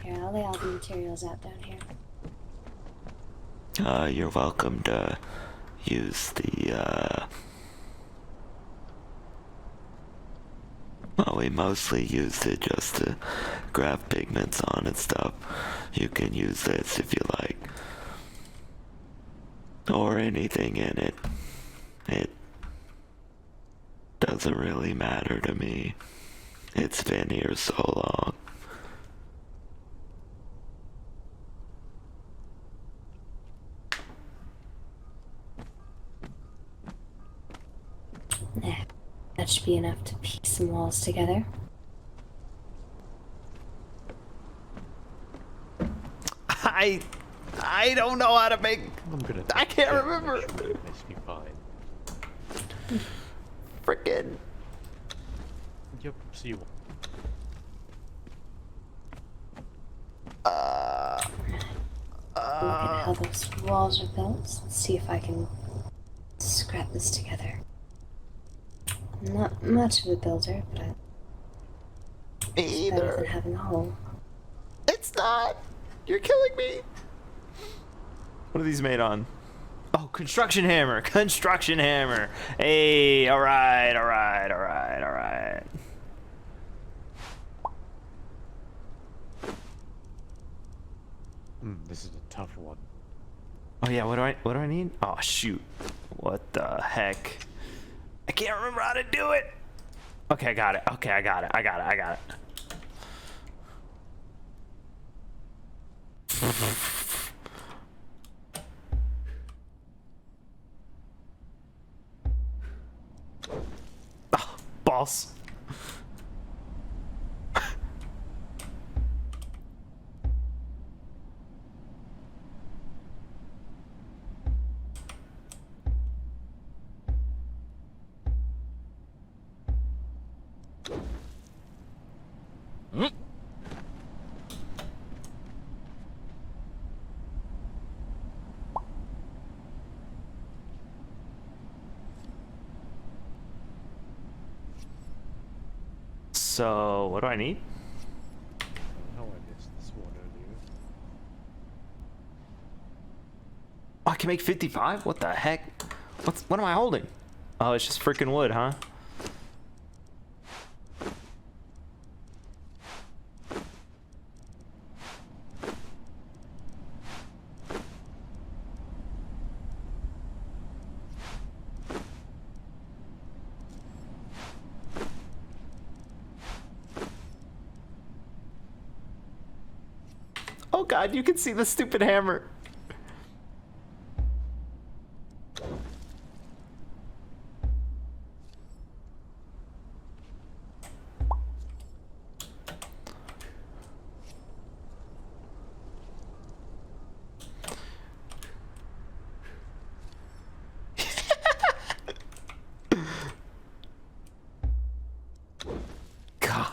Speaker 5: Here, I'll lay all the materials out down here.
Speaker 4: You're welcome to use the, well, we mostly used it just to grab pigments on and stuff. You can use this if you like. Or anything in it. It doesn't really matter to me. It's been here so long.
Speaker 5: That should be enough to piece some walls together.
Speaker 2: I don't know how to make.
Speaker 3: I'm gonna.
Speaker 2: I can't remember.
Speaker 3: It makes me fine.
Speaker 2: Frickin'.
Speaker 3: Yep. See you.
Speaker 5: Looking at how those walls are built. Let's see if I can scrap this together. I'm not much of a builder, but it's better than having a hole.
Speaker 2: It's not. You're killing me. What are these made on? Oh, construction hammer. Construction hammer. Hey, all right, all right, all right, all right.
Speaker 3: This is a tough one.
Speaker 2: Oh yeah, what do I need? Oh shoot. What the heck? I can't remember how to do it. Okay, I got it. Okay, I got it. I got it. I got it. Oh, balls. So, what do I need?
Speaker 3: How I missed this one earlier.
Speaker 2: Oh, I can make 55? What the heck? What am I holding? Oh, it's just freaking wood, huh? Oh god, you can see the stupid hammer.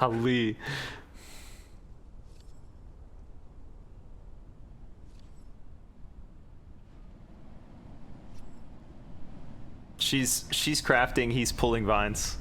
Speaker 2: Golly. She's crafting, he's pulling vines.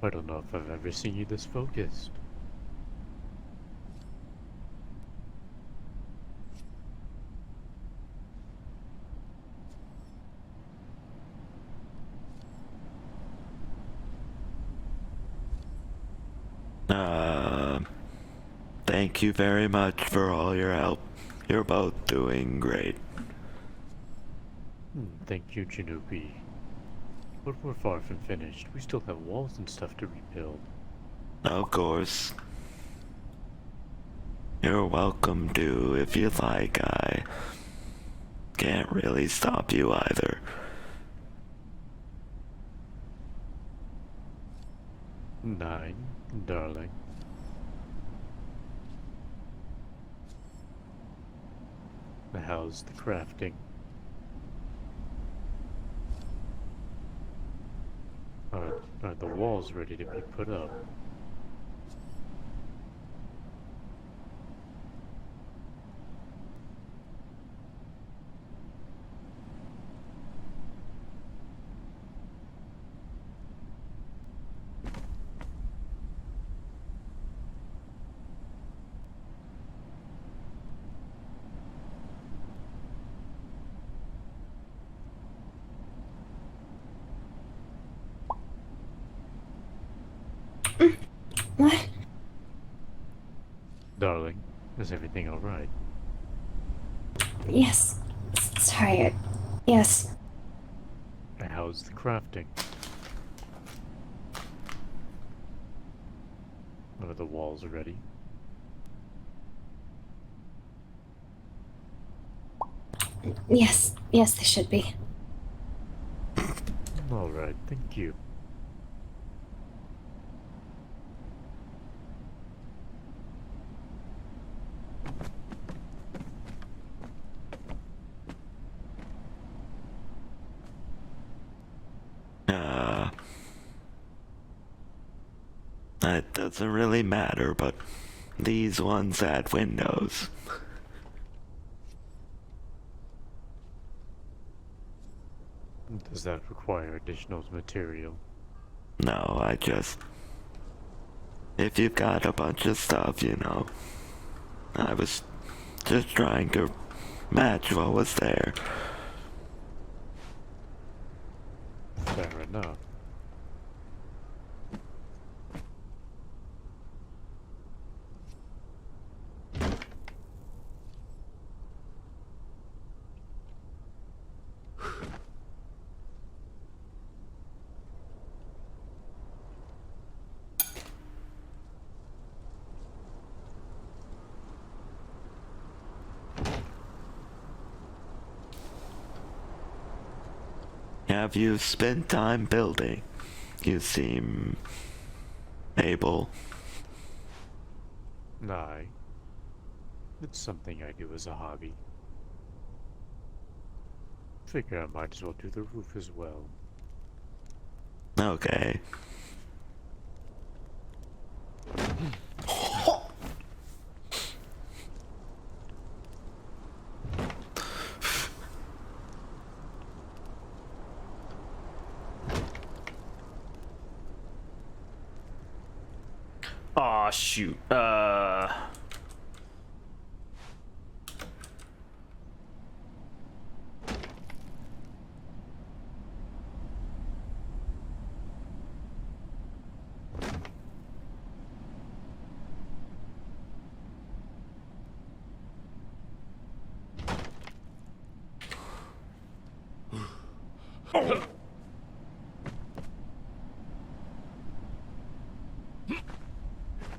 Speaker 3: I don't know if I've ever seen you this focused.
Speaker 4: Thank you very much for all your help. You're both doing great.
Speaker 3: Thank you, Jeanoopie. But we're far from finished. We still have walls and stuff to rebuild.
Speaker 4: Of course. You're welcome to if you'd like. I can't really stop you either.
Speaker 3: Nine, darling. How's the crafting? Are the walls ready to be put up?
Speaker 5: What?
Speaker 3: Darling, is everything alright?
Speaker 5: Yes. Sorry. Yes.
Speaker 3: How's the crafting? Are the walls ready?
Speaker 5: Yes. Yes, they should be.
Speaker 3: Alright, thank you.
Speaker 4: It doesn't really matter, but these ones had windows.
Speaker 3: Does that require additional material?
Speaker 4: No, if you've got a bunch of stuff, you know. I was just trying to match what was there.
Speaker 3: Fair enough.
Speaker 4: Have you spent time building? You seem able.
Speaker 3: Aye. It's something I do as a hobby. Figure I might as well do the roof as well.
Speaker 4: Okay.
Speaker 2: Aw, shoot.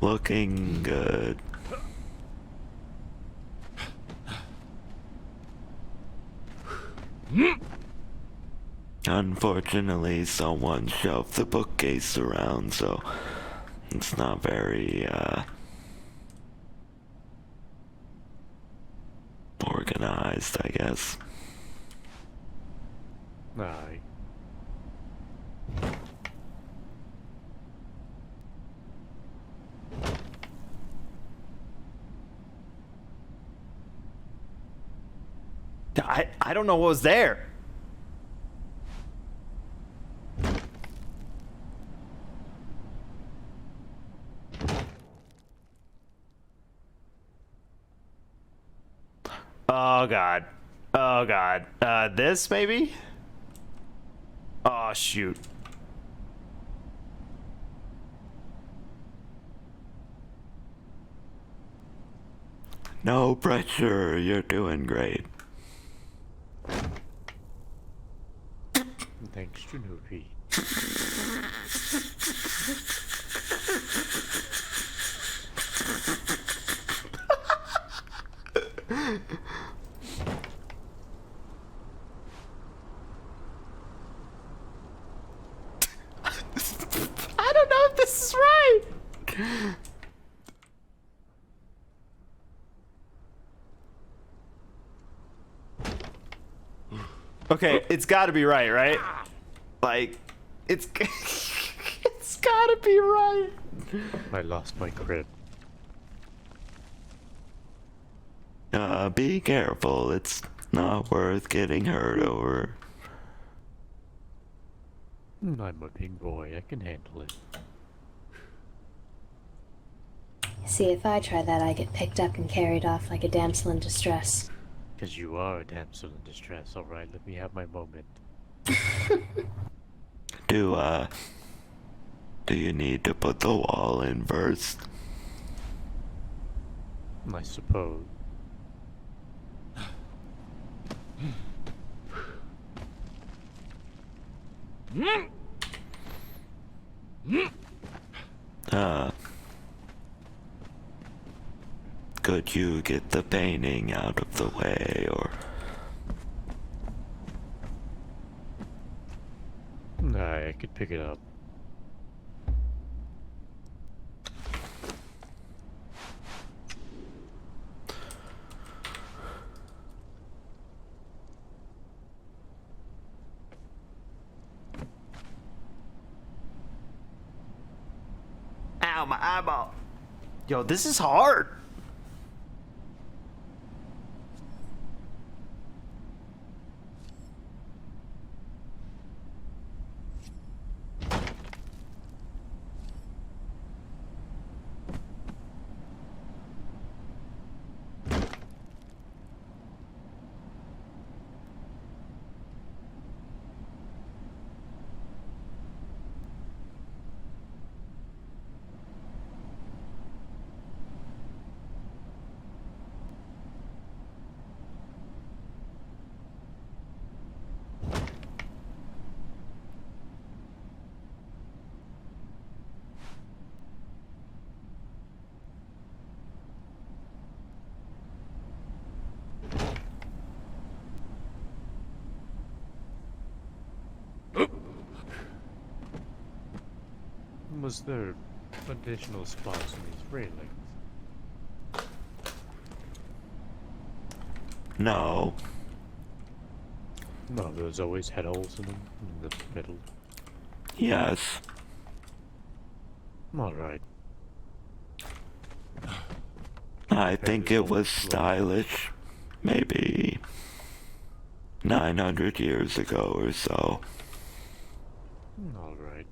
Speaker 4: Looking good. Unfortunately, someone shoved the bookcase around, so it's not very, organized, I guess.
Speaker 3: Aye.
Speaker 2: I don't know what was there. Oh god. Oh god. This maybe? Oh shoot.
Speaker 4: No pressure, you're doing great.
Speaker 3: Thanks, Jeanoopie.
Speaker 2: I don't know if this is right. Okay, it's got to be right, right? Like, it's it's got to be right.
Speaker 3: I lost my grip.
Speaker 4: Be careful, it's not worth getting hurt over.
Speaker 3: I'm a big boy, I can handle it.
Speaker 5: See, if I try that, I get picked up and carried off like a damsel in distress.
Speaker 3: Because you are a damsel in distress, alright? Let me have my moment.
Speaker 4: Do you need to put the wall in first?
Speaker 3: I suppose.
Speaker 4: Could you get the painting out of the way, or...
Speaker 3: Aye, I could pick it up.
Speaker 2: Ow, my eyeball. Yo, this is hard.
Speaker 3: Was there additional spots in these railings?
Speaker 4: No.
Speaker 3: No, there's always head holes in them, in the middle.
Speaker 4: Yes.
Speaker 3: Alright.
Speaker 4: I think it was stylish. Maybe 900 years ago or so.
Speaker 3: Alright.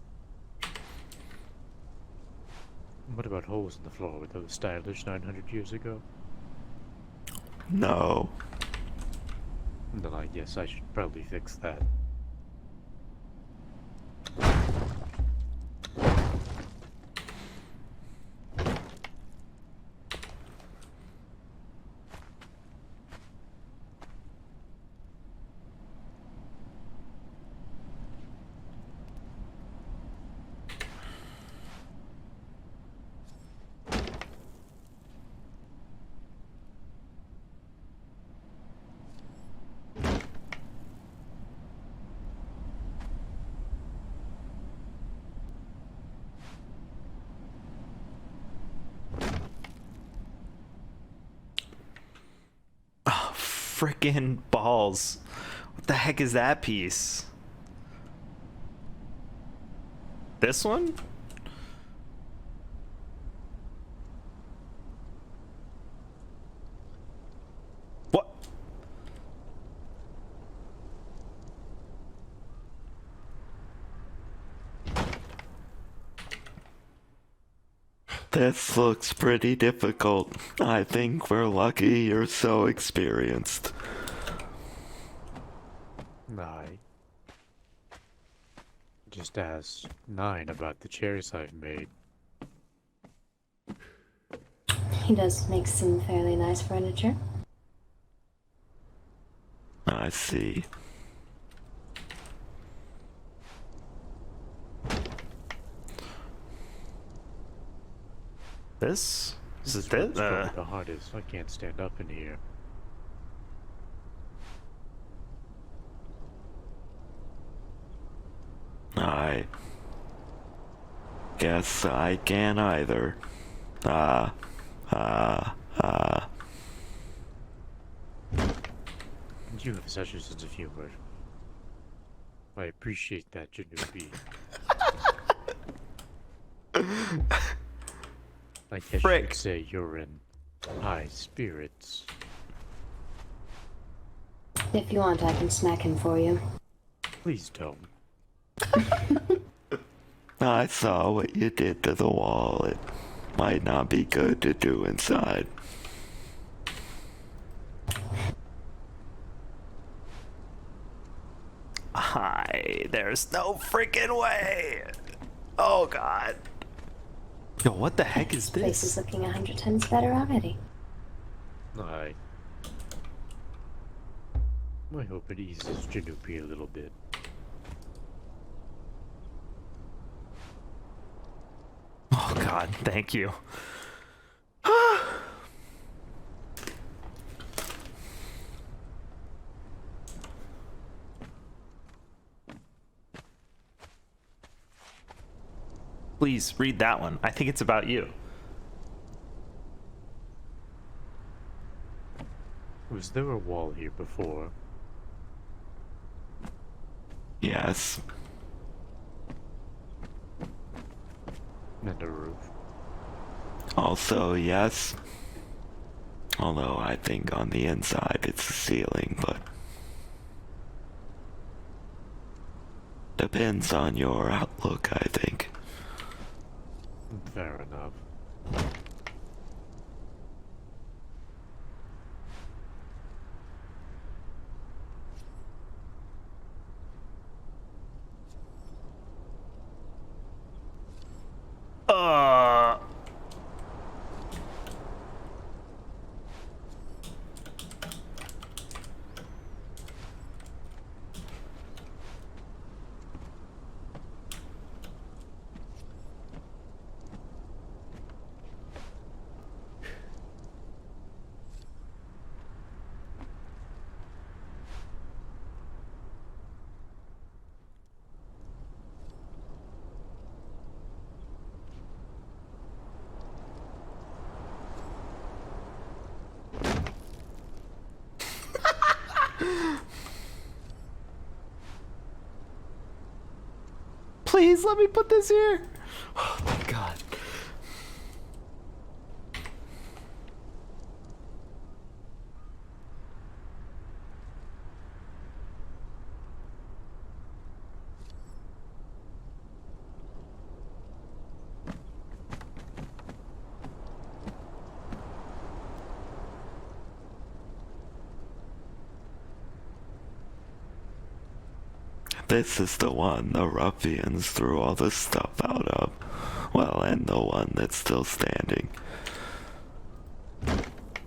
Speaker 3: What about holes in the floor? Were those stylish 900 years ago?
Speaker 4: No.
Speaker 3: Then I guess I should probably fix that.
Speaker 2: Frickin' balls. What the heck is that piece? This one? What?
Speaker 4: This looks pretty difficult. I think we're lucky you're so experienced.
Speaker 3: I just asked 9 about the chairs I've made.
Speaker 5: He does make some fairly nice furniture.
Speaker 4: I see.
Speaker 2: This? Is it
Speaker 3: It's
Speaker 2: this?
Speaker 3: probably the hardest. I can't stand up in here.
Speaker 4: I guess I can't either.
Speaker 3: You have such a sense of humor. I appreciate that, Jeanoopie. I guess you
Speaker 2: Frick.
Speaker 3: could say you're in high spirits.
Speaker 5: If you want, I can smack him for you.
Speaker 3: Please don't.
Speaker 4: I saw what you did to the wall. It might not be good to do inside.
Speaker 2: Hi, there's no freaking way. Oh god. Yo, what the heck is
Speaker 5: This place is
Speaker 2: this?
Speaker 5: looking 100 times better already.
Speaker 3: I hope it eases Jeanoopie a little bit.
Speaker 2: Oh god, thank you. Please read that one. I think it's about you.
Speaker 3: Was there a wall here before?
Speaker 4: Yes.
Speaker 3: And a roof?
Speaker 4: Also, yes. Although I think on the inside it's the ceiling, but depends on your outlook, I think.
Speaker 3: Fair enough.
Speaker 2: Uh. Please let me put this here. Oh, thank God.
Speaker 4: This is the one the ruffians threw all the stuff out of. Well, and the one that's still standing.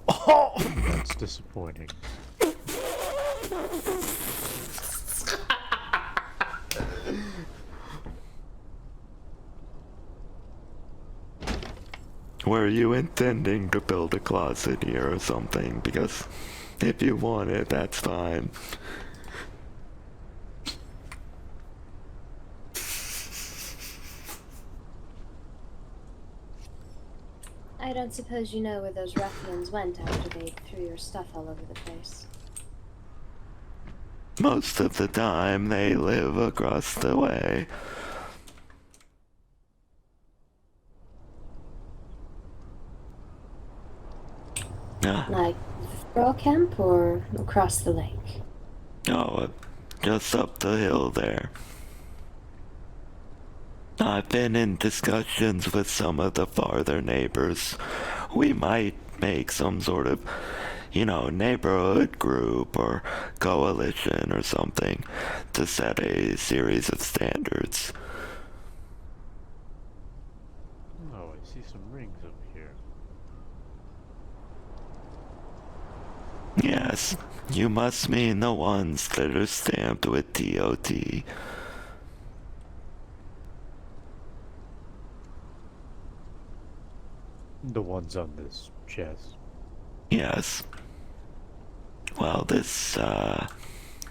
Speaker 2: Oh!
Speaker 3: That's disappointing.
Speaker 4: Were you intending to build a closet here or something? Because if you want it, that's fine.
Speaker 5: I don't suppose you know where those ruffians went after they threw your stuff all over the place.
Speaker 4: Most of the time, they live across the way.
Speaker 5: Like the Thrall camp or across the lake?
Speaker 4: Oh, just up the hill there. I've been in discussions with some of the farther neighbors. We might make some sort of, neighborhood group or coalition or something to set a series of standards.
Speaker 3: Oh, I see some rings over here.
Speaker 4: Yes, you must mean the ones that are stamped with TOT.
Speaker 3: The ones on this chest.
Speaker 4: Yes. Well, this,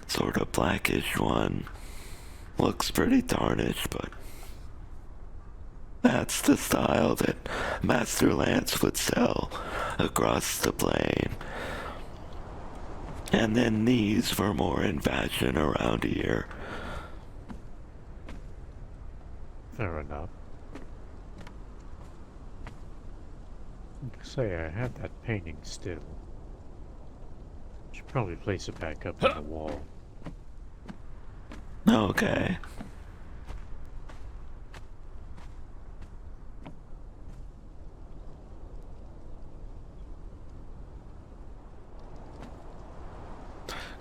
Speaker 4: sort of blackish one looks pretty tarnished, but that's the style that Master Lance would sell across the plain. And then these were more in fashion around here.
Speaker 3: Fair enough. Say, I have that painting still. Should probably place it back up on the wall.
Speaker 4: Okay.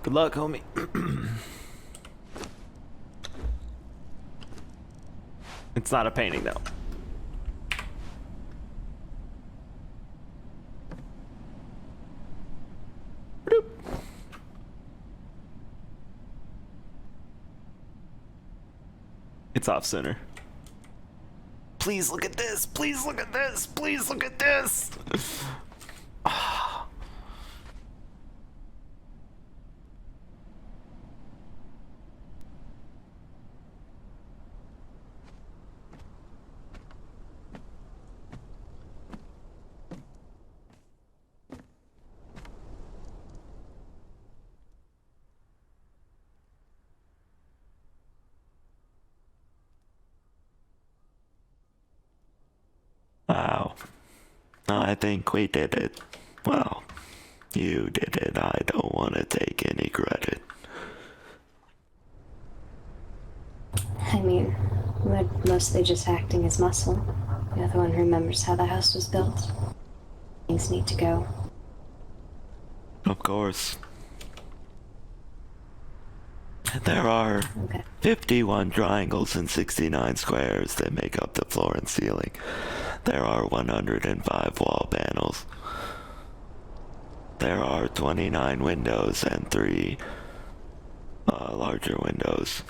Speaker 2: Good luck, homie. It's not a painting, though. Bloop. It's off center. Please look at this. Please look at this. Please look at this.
Speaker 4: Wow. I think we did it. Well, you did it. I don't want to take any credit.
Speaker 5: I mean, we're mostly just acting as muscle. You're the one who remembers how the house was built. Things need to go.
Speaker 4: Of course. There are
Speaker 5: Okay.
Speaker 4: 51 triangles and 69 squares that make up the floor and ceiling. There are 105 wall panels. There are 29 windows and 3 larger windows.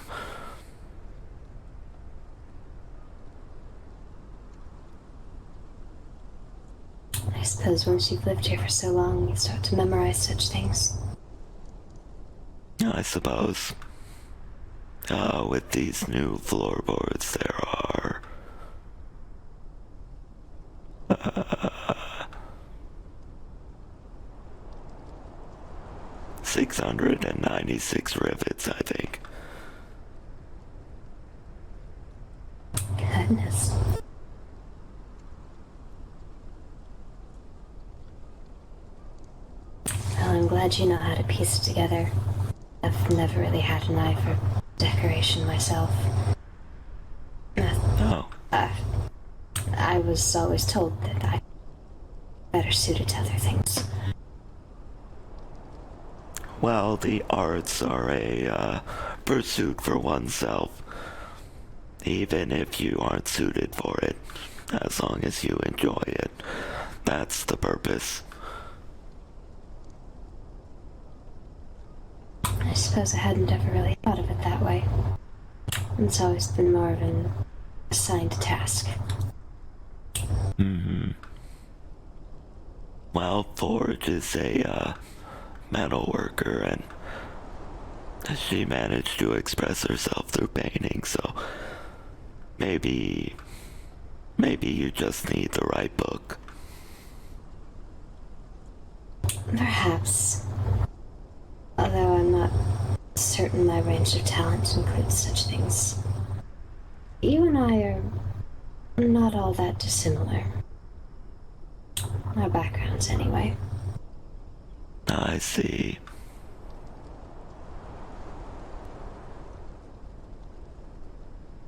Speaker 5: I suppose once you've lived here for so long, you start to memorize such things.
Speaker 4: I suppose. With these new floorboards, there are... 696 rivets, I think.
Speaker 5: Goodness. Well, I'm glad you know how to piece it together. I've never really had an eye for decoration myself.
Speaker 4: Oh,
Speaker 5: I was always told that I'm better suited to other things.
Speaker 4: well, the arts are a pursuit for oneself, even if you aren't suited for it, as long as you enjoy it. That's the purpose.
Speaker 5: I suppose I hadn't ever really thought of it that way. It's always been more of an assigned task.
Speaker 4: Well, Forge is a metal worker, and she managed to express herself through painting, so maybe you just need the right book.
Speaker 5: Perhaps. Although I'm not certain my range of talent includes such things. You and I are not all that dissimilar. Our backgrounds, anyway.
Speaker 4: I see.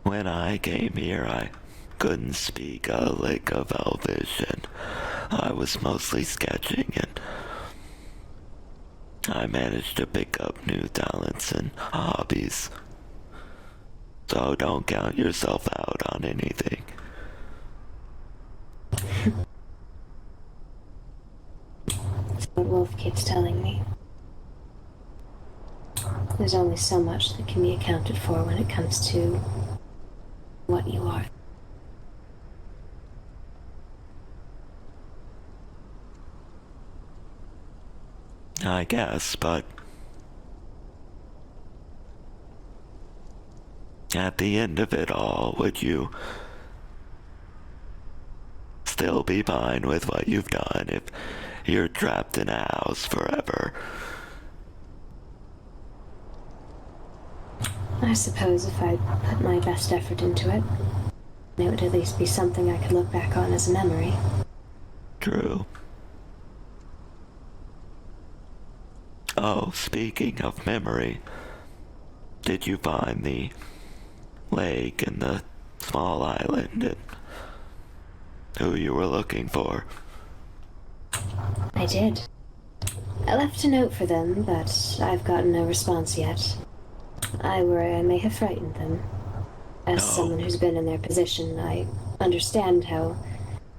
Speaker 4: When I came here, I couldn't speak a lick of Elvish, and I was mostly sketching, and I managed to pick up new talents and hobbies. So don't count yourself out on anything.
Speaker 5: That's what Wolf keeps telling me. There's only so much that can be accounted for when it comes to what you are.
Speaker 4: I guess, but at the end of it all, would you still be fine with what you've done if you're trapped in a house forever?
Speaker 5: I suppose if I put my best effort into it, it would at least be something I could look back on as a memory.
Speaker 4: True. Oh, speaking of memory, did you find the lake and the small island and who you were looking for?
Speaker 5: I did. I left a note for them, but I've gotten no response yet. I worry I may have frightened them. As someone who's been in their position, I understand how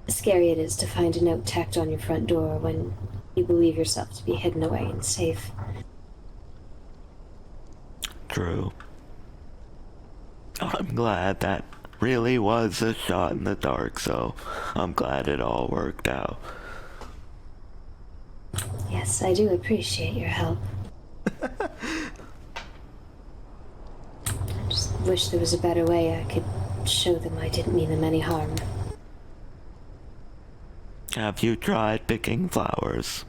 Speaker 5: scary it is to find a note tacked on your front door when you believe yourself to be hidden away and safe.
Speaker 4: True. I'm glad that really was a shot in the dark, so I'm glad it all worked out.
Speaker 5: Yes, I do appreciate your help. I just wish there was a better way I could show them I didn't mean them any harm.
Speaker 4: Have you tried picking flowers?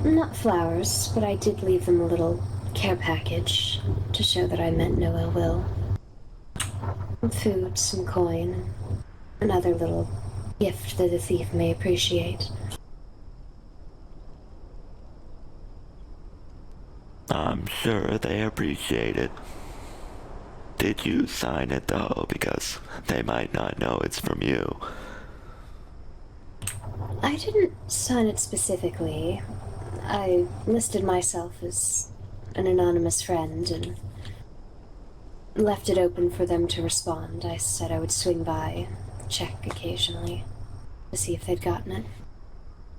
Speaker 5: Not flowers, but I did leave them a little care package to show that I meant no ill will. Food, some coin, another little gift that a thief may appreciate.
Speaker 4: I'm sure they appreciate it. Did you sign it though? Because they might not know it's from you.
Speaker 5: I didn't sign it specifically. I listed myself as an anonymous friend and left it open for them to respond. I said I would swing by, check occasionally, to see if they'd gotten it.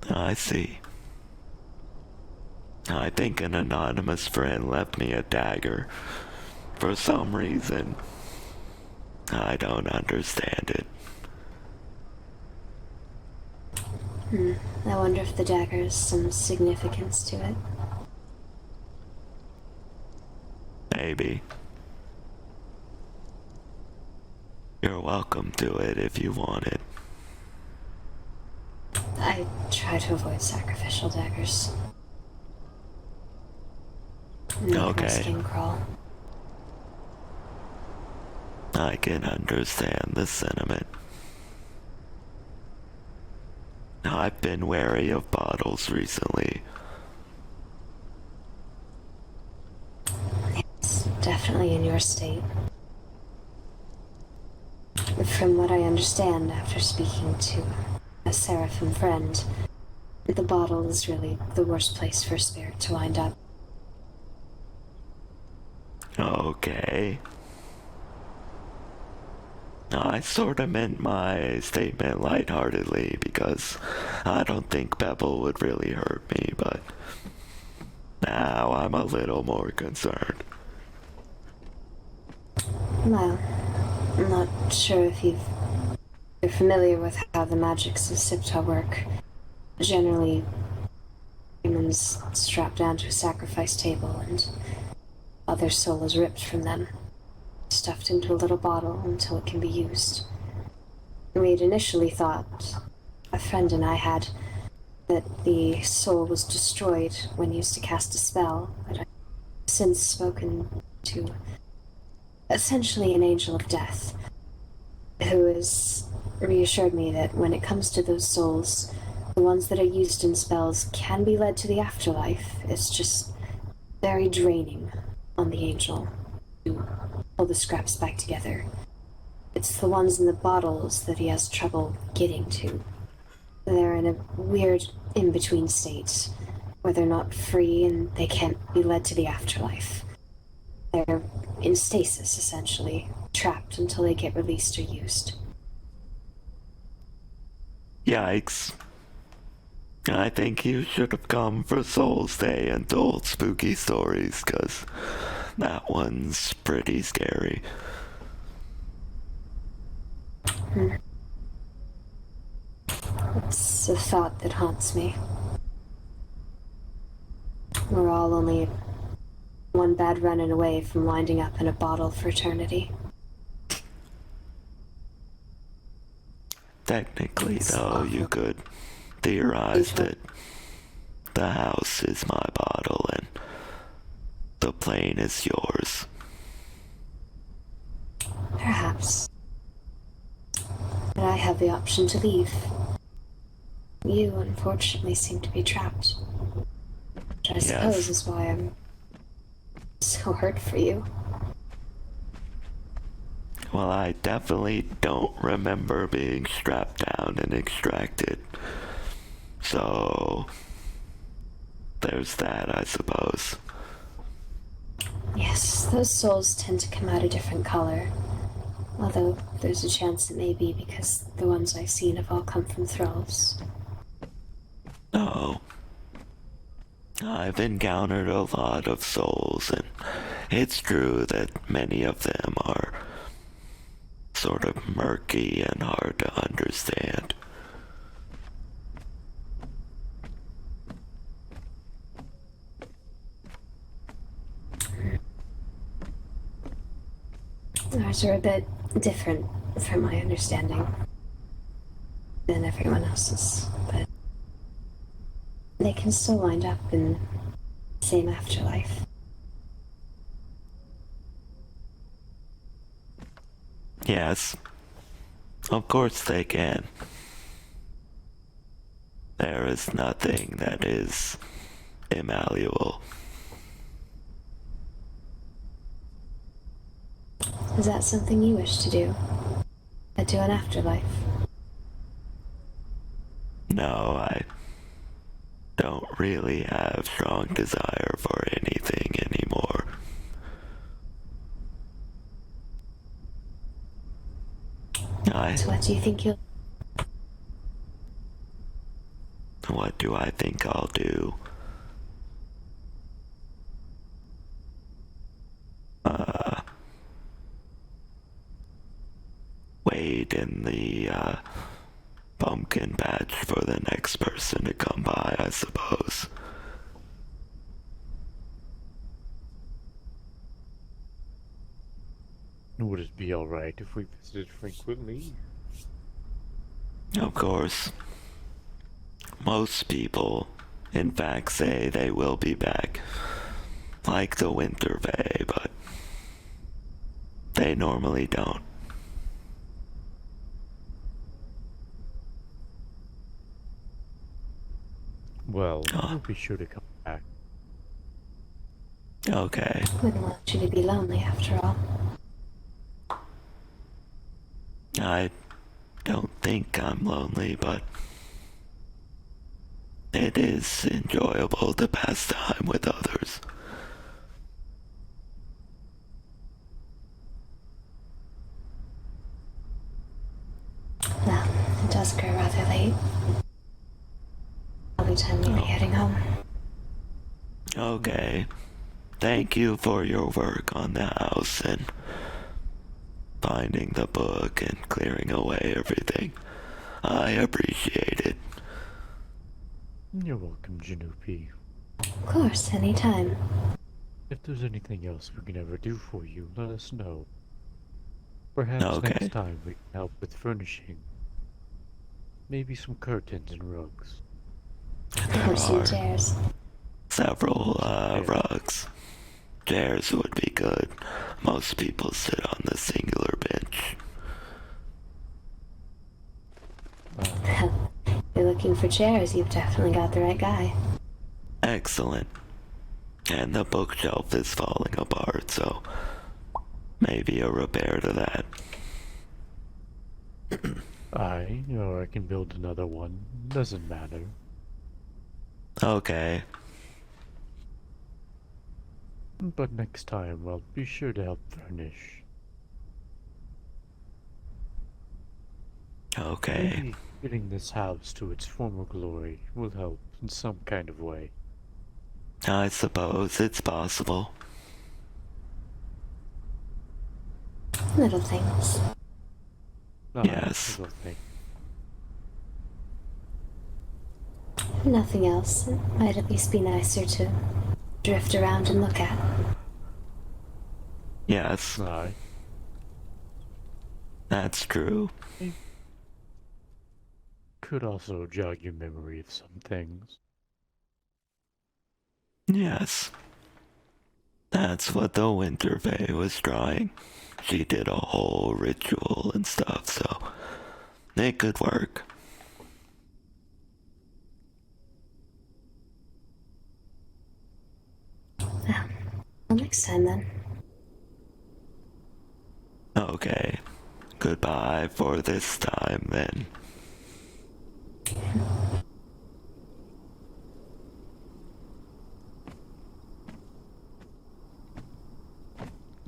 Speaker 4: I see. I think an anonymous friend left me a dagger. For some reason. I don't understand it.
Speaker 5: I wonder if the dagger has some significance to it.
Speaker 4: Maybe. You're welcome to it if you want it.
Speaker 5: I try try to avoid sacrificial daggers. Make my
Speaker 4: Okay.
Speaker 5: skin crawl.
Speaker 4: I can understand the sentiment. I've been wary of bottles recently.
Speaker 5: It's definitely in your state. From what I understand after speaking to a seraphim friend, the bottle is really the worst place for a spirit to wind up.
Speaker 4: Okay. I sorta meant my statement lightheartedly because I don't think Pebble would really hurt me, but now I'm a little more concerned.
Speaker 5: Well, I'm not sure if you're familiar with how the magics of Sipta work. Generally, humans strapped down to a sacrifice table and other soul is ripped from them, stuffed into a little bottle until it can be used. We had initially thought, a friend and I had, that the soul was destroyed when used to cast a spell, but I've since spoken to essentially an angel of death, who has reassured me that when it comes to those souls, the ones that are used in spells can be led to the afterlife. It's just very draining on the angel to pull the scraps back together. It's the ones in the bottles that he has trouble getting to. They're in a weird in-between state, where they're not free and they can't be led to the afterlife. They're in stasis, essentially, trapped until they get released or used.
Speaker 4: Yikes. I think you should have come for Soul's Day and told spooky stories, 'cause that one's pretty scary.
Speaker 5: It's a thought that haunts me. We're all only one bad run-in away from winding up in a bottle for eternity.
Speaker 4: Technically,
Speaker 5: It's
Speaker 4: though, you
Speaker 5: awful.
Speaker 4: could theorize
Speaker 5: Awful.
Speaker 4: that the house is my bottle and the plane is yours.
Speaker 5: Perhaps. But I have the option to leave. You, unfortunately, seem to be trapped. Which I suppose is why I'm so hurt for you.
Speaker 4: Well, I definitely don't remember being strapped down and extracted. So, there's that, I suppose.
Speaker 5: Yes, those souls tend to come out a different color. Although there's a chance it may be because the ones I've seen have all come from thralls.
Speaker 4: No. I've encountered a lot of souls, and it's true that many of them are sort of murky and hard to understand.
Speaker 5: Ours are a bit different, from my understanding, than everyone else's, but they can still wind up in the same afterlife.
Speaker 4: Yes, of course they can. There is nothing that is immalleable.
Speaker 5: Is that something you wish to do? To an afterlife?
Speaker 4: No, I don't really have strong desire for anything anymore.
Speaker 5: So what do you think you'll...
Speaker 4: What do I think I'll do? Wait in the, pumpkin patch for the next person to come by, I suppose.
Speaker 3: Would it be alright if we visited frequently?
Speaker 4: Of course. Most people, in fact, say they will be back, like the Winter Fae, but they normally don't.
Speaker 3: Well, we'll be sure to come back.
Speaker 4: Okay.
Speaker 5: Wouldn't want you to be lonely after all.
Speaker 4: I don't think I'm lonely, but it is enjoyable to pass time with others.
Speaker 5: Well, it does grow rather late. Probably time to be heading home.
Speaker 4: Okay. Thank you for your work on the house and finding the book and clearing away everything. I appreciate it.
Speaker 3: You're welcome, Jeanoopie.
Speaker 5: Of course, anytime.
Speaker 3: If there's anything else we can ever do for you, let us know. Perhaps
Speaker 4: Okay.
Speaker 3: next time we can help with furnishing. Maybe some curtains and rugs.
Speaker 5: Or some
Speaker 4: are
Speaker 5: chairs.
Speaker 4: several rugs. Chairs would be good. Most people sit on the singular bench.
Speaker 5: If you're looking for chairs, you've definitely got the right guy.
Speaker 4: Excellent. And the bookshelf is falling apart, so maybe a repair to that.
Speaker 3: Or I can build another one. Doesn't matter.
Speaker 4: Okay.
Speaker 3: But next time, well, be sure to help furnish.
Speaker 4: Okay.
Speaker 3: Maybe getting this house to its former glory will help in some kind of way.
Speaker 4: I suppose it's possible.
Speaker 5: Little things.
Speaker 4: Yes.
Speaker 3: Little thing.
Speaker 5: Nothing else. It might at least be nicer to drift around and look at.
Speaker 4: Yes,
Speaker 3: Aye.
Speaker 4: that's true.
Speaker 3: Could also jog your memory of some things.
Speaker 4: Yes. That's what the Winter Fae was trying. She did a whole ritual and stuff, so it could work.
Speaker 5: Well, next time then.
Speaker 4: Okay. Goodbye for this time then.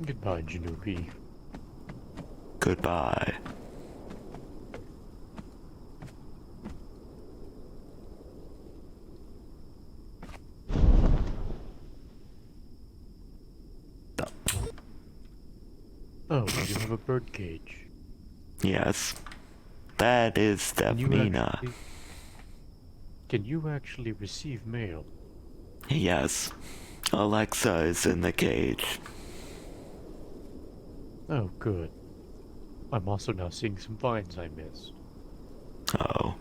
Speaker 3: Goodbye, Jeanoopie.
Speaker 4: Goodbye.
Speaker 3: Oh, you have a bird cage.
Speaker 4: Yes. That is
Speaker 3: Can you
Speaker 4: Stefanina.
Speaker 3: Can you actually receive mail?
Speaker 4: Yes. Alexa is in the cage.
Speaker 3: Oh, good. I'm also now seeing some vines I missed.
Speaker 4: Oh.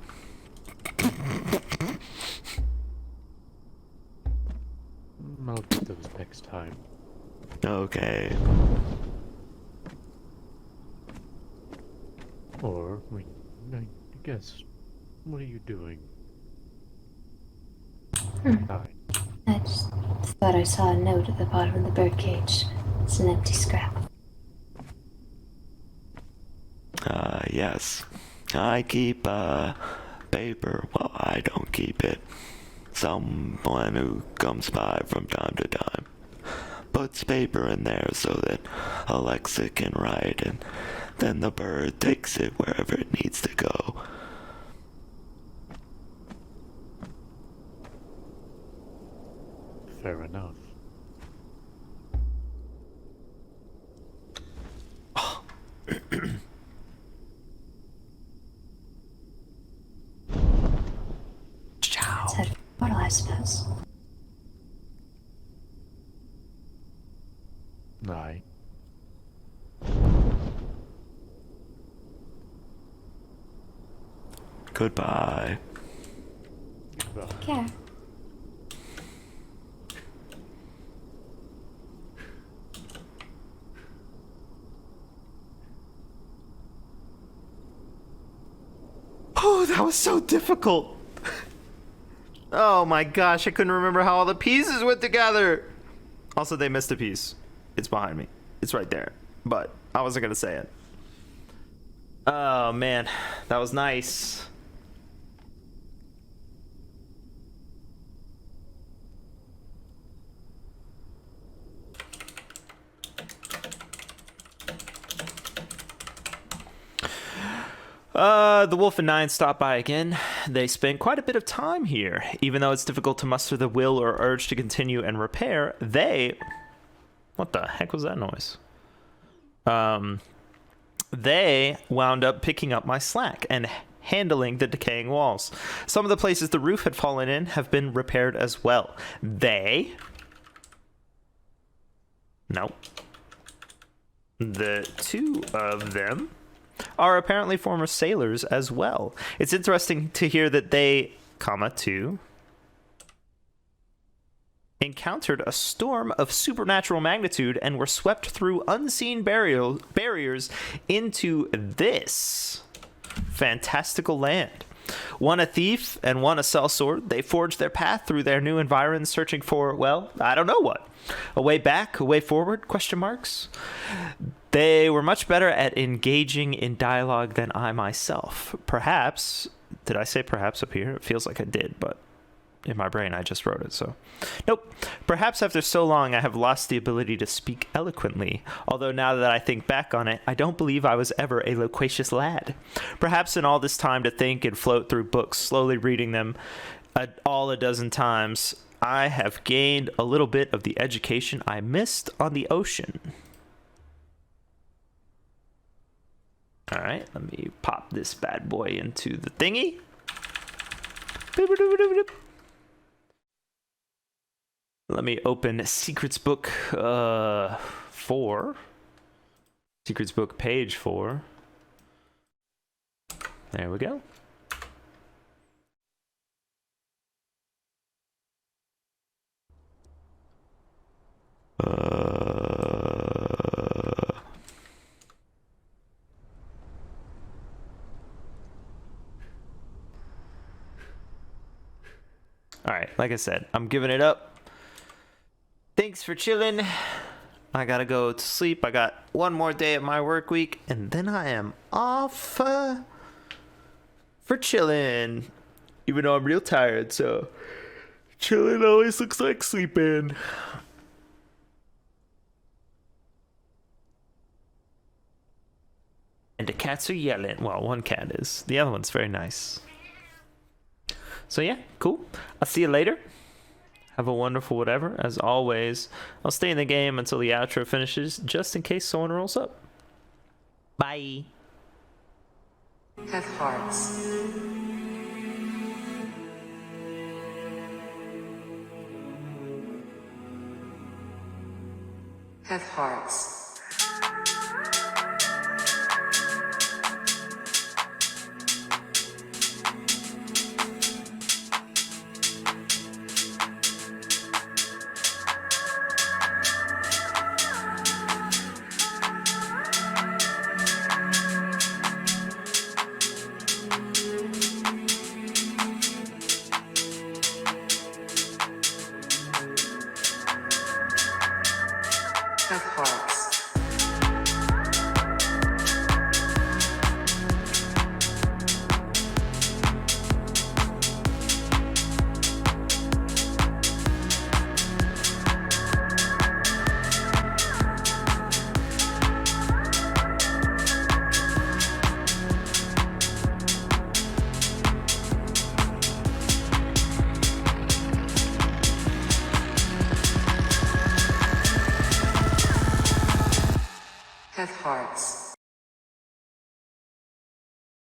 Speaker 3: I'll get those next time.
Speaker 4: Okay.
Speaker 3: Or, I guess, what are you doing? Hi.
Speaker 5: I just thought I saw a note at the bottom of the birdcage. It's an empty scrap.
Speaker 4: Yes. I keep, paper. Well, I don't keep it. Someone who comes by from time to time puts paper in there so that Alexa can write, and then the bird takes it wherever it needs to go.
Speaker 3: Fair enough.
Speaker 5: Let's head for the portal, I suppose.
Speaker 3: Aye.
Speaker 4: Goodbye.
Speaker 5: care.
Speaker 2: Oh, that was so difficult. Oh my gosh, I couldn't remember how all the pieces went together. Also, they missed a piece. It's behind me. It's right there. But I wasn't going to say it. Oh man, that was nice. The Wolf and Nine stopped by again. They spent quite a bit of time here. Even though it's difficult to muster the will or urge to continue and repair, they... What the heck was that noise? They wound up picking up my slack and handling the decaying walls. Some of the places the roof had fallen in have been repaired as well. They... Nope. The two of them are apparently former sailors as well. It's interesting to hear that they, too, encountered a storm of supernatural magnitude and were swept through unseen barriers into this fantastical land. One a thief and one a sellsword, they forged their path through their new environs, searching for, well, I don't know what. A way back, a way forward, question marks? They were much better at engaging in dialogue than I myself. Perhaps, did I say perhaps up here? It feels like I did, but in my brain I just wrote it, so. Nope. Perhaps after so long I have lost the ability to speak eloquently, although now that I think back on it, I don't believe I was ever a loquacious lad. Perhaps in all this time to think and float through books, slowly reading them all a dozen times, I have gained a little bit of the education I missed on the ocean. Alright, let me pop this bad boy into the thingy. Let me open Secrets Book 4. Secrets Book page 4. There we go. Alright, like I said, I'm giving it up. Thanks for chilling. I gotta go to sleep. I got one more day of my work week, and then I am off for chilling. Even though I'm real tired, so chilling always looks like sleeping. And the cats are yelling. Well, one cat is. The other one's very nice. So yeah, cool. I'll see you later. Have a wonderful whatever. As always, I'll stay in the game until the outro finishes, just in case someone rolls up. Bye.
Speaker 1: Have hearts. Have hearts. Have hearts. Have hearts.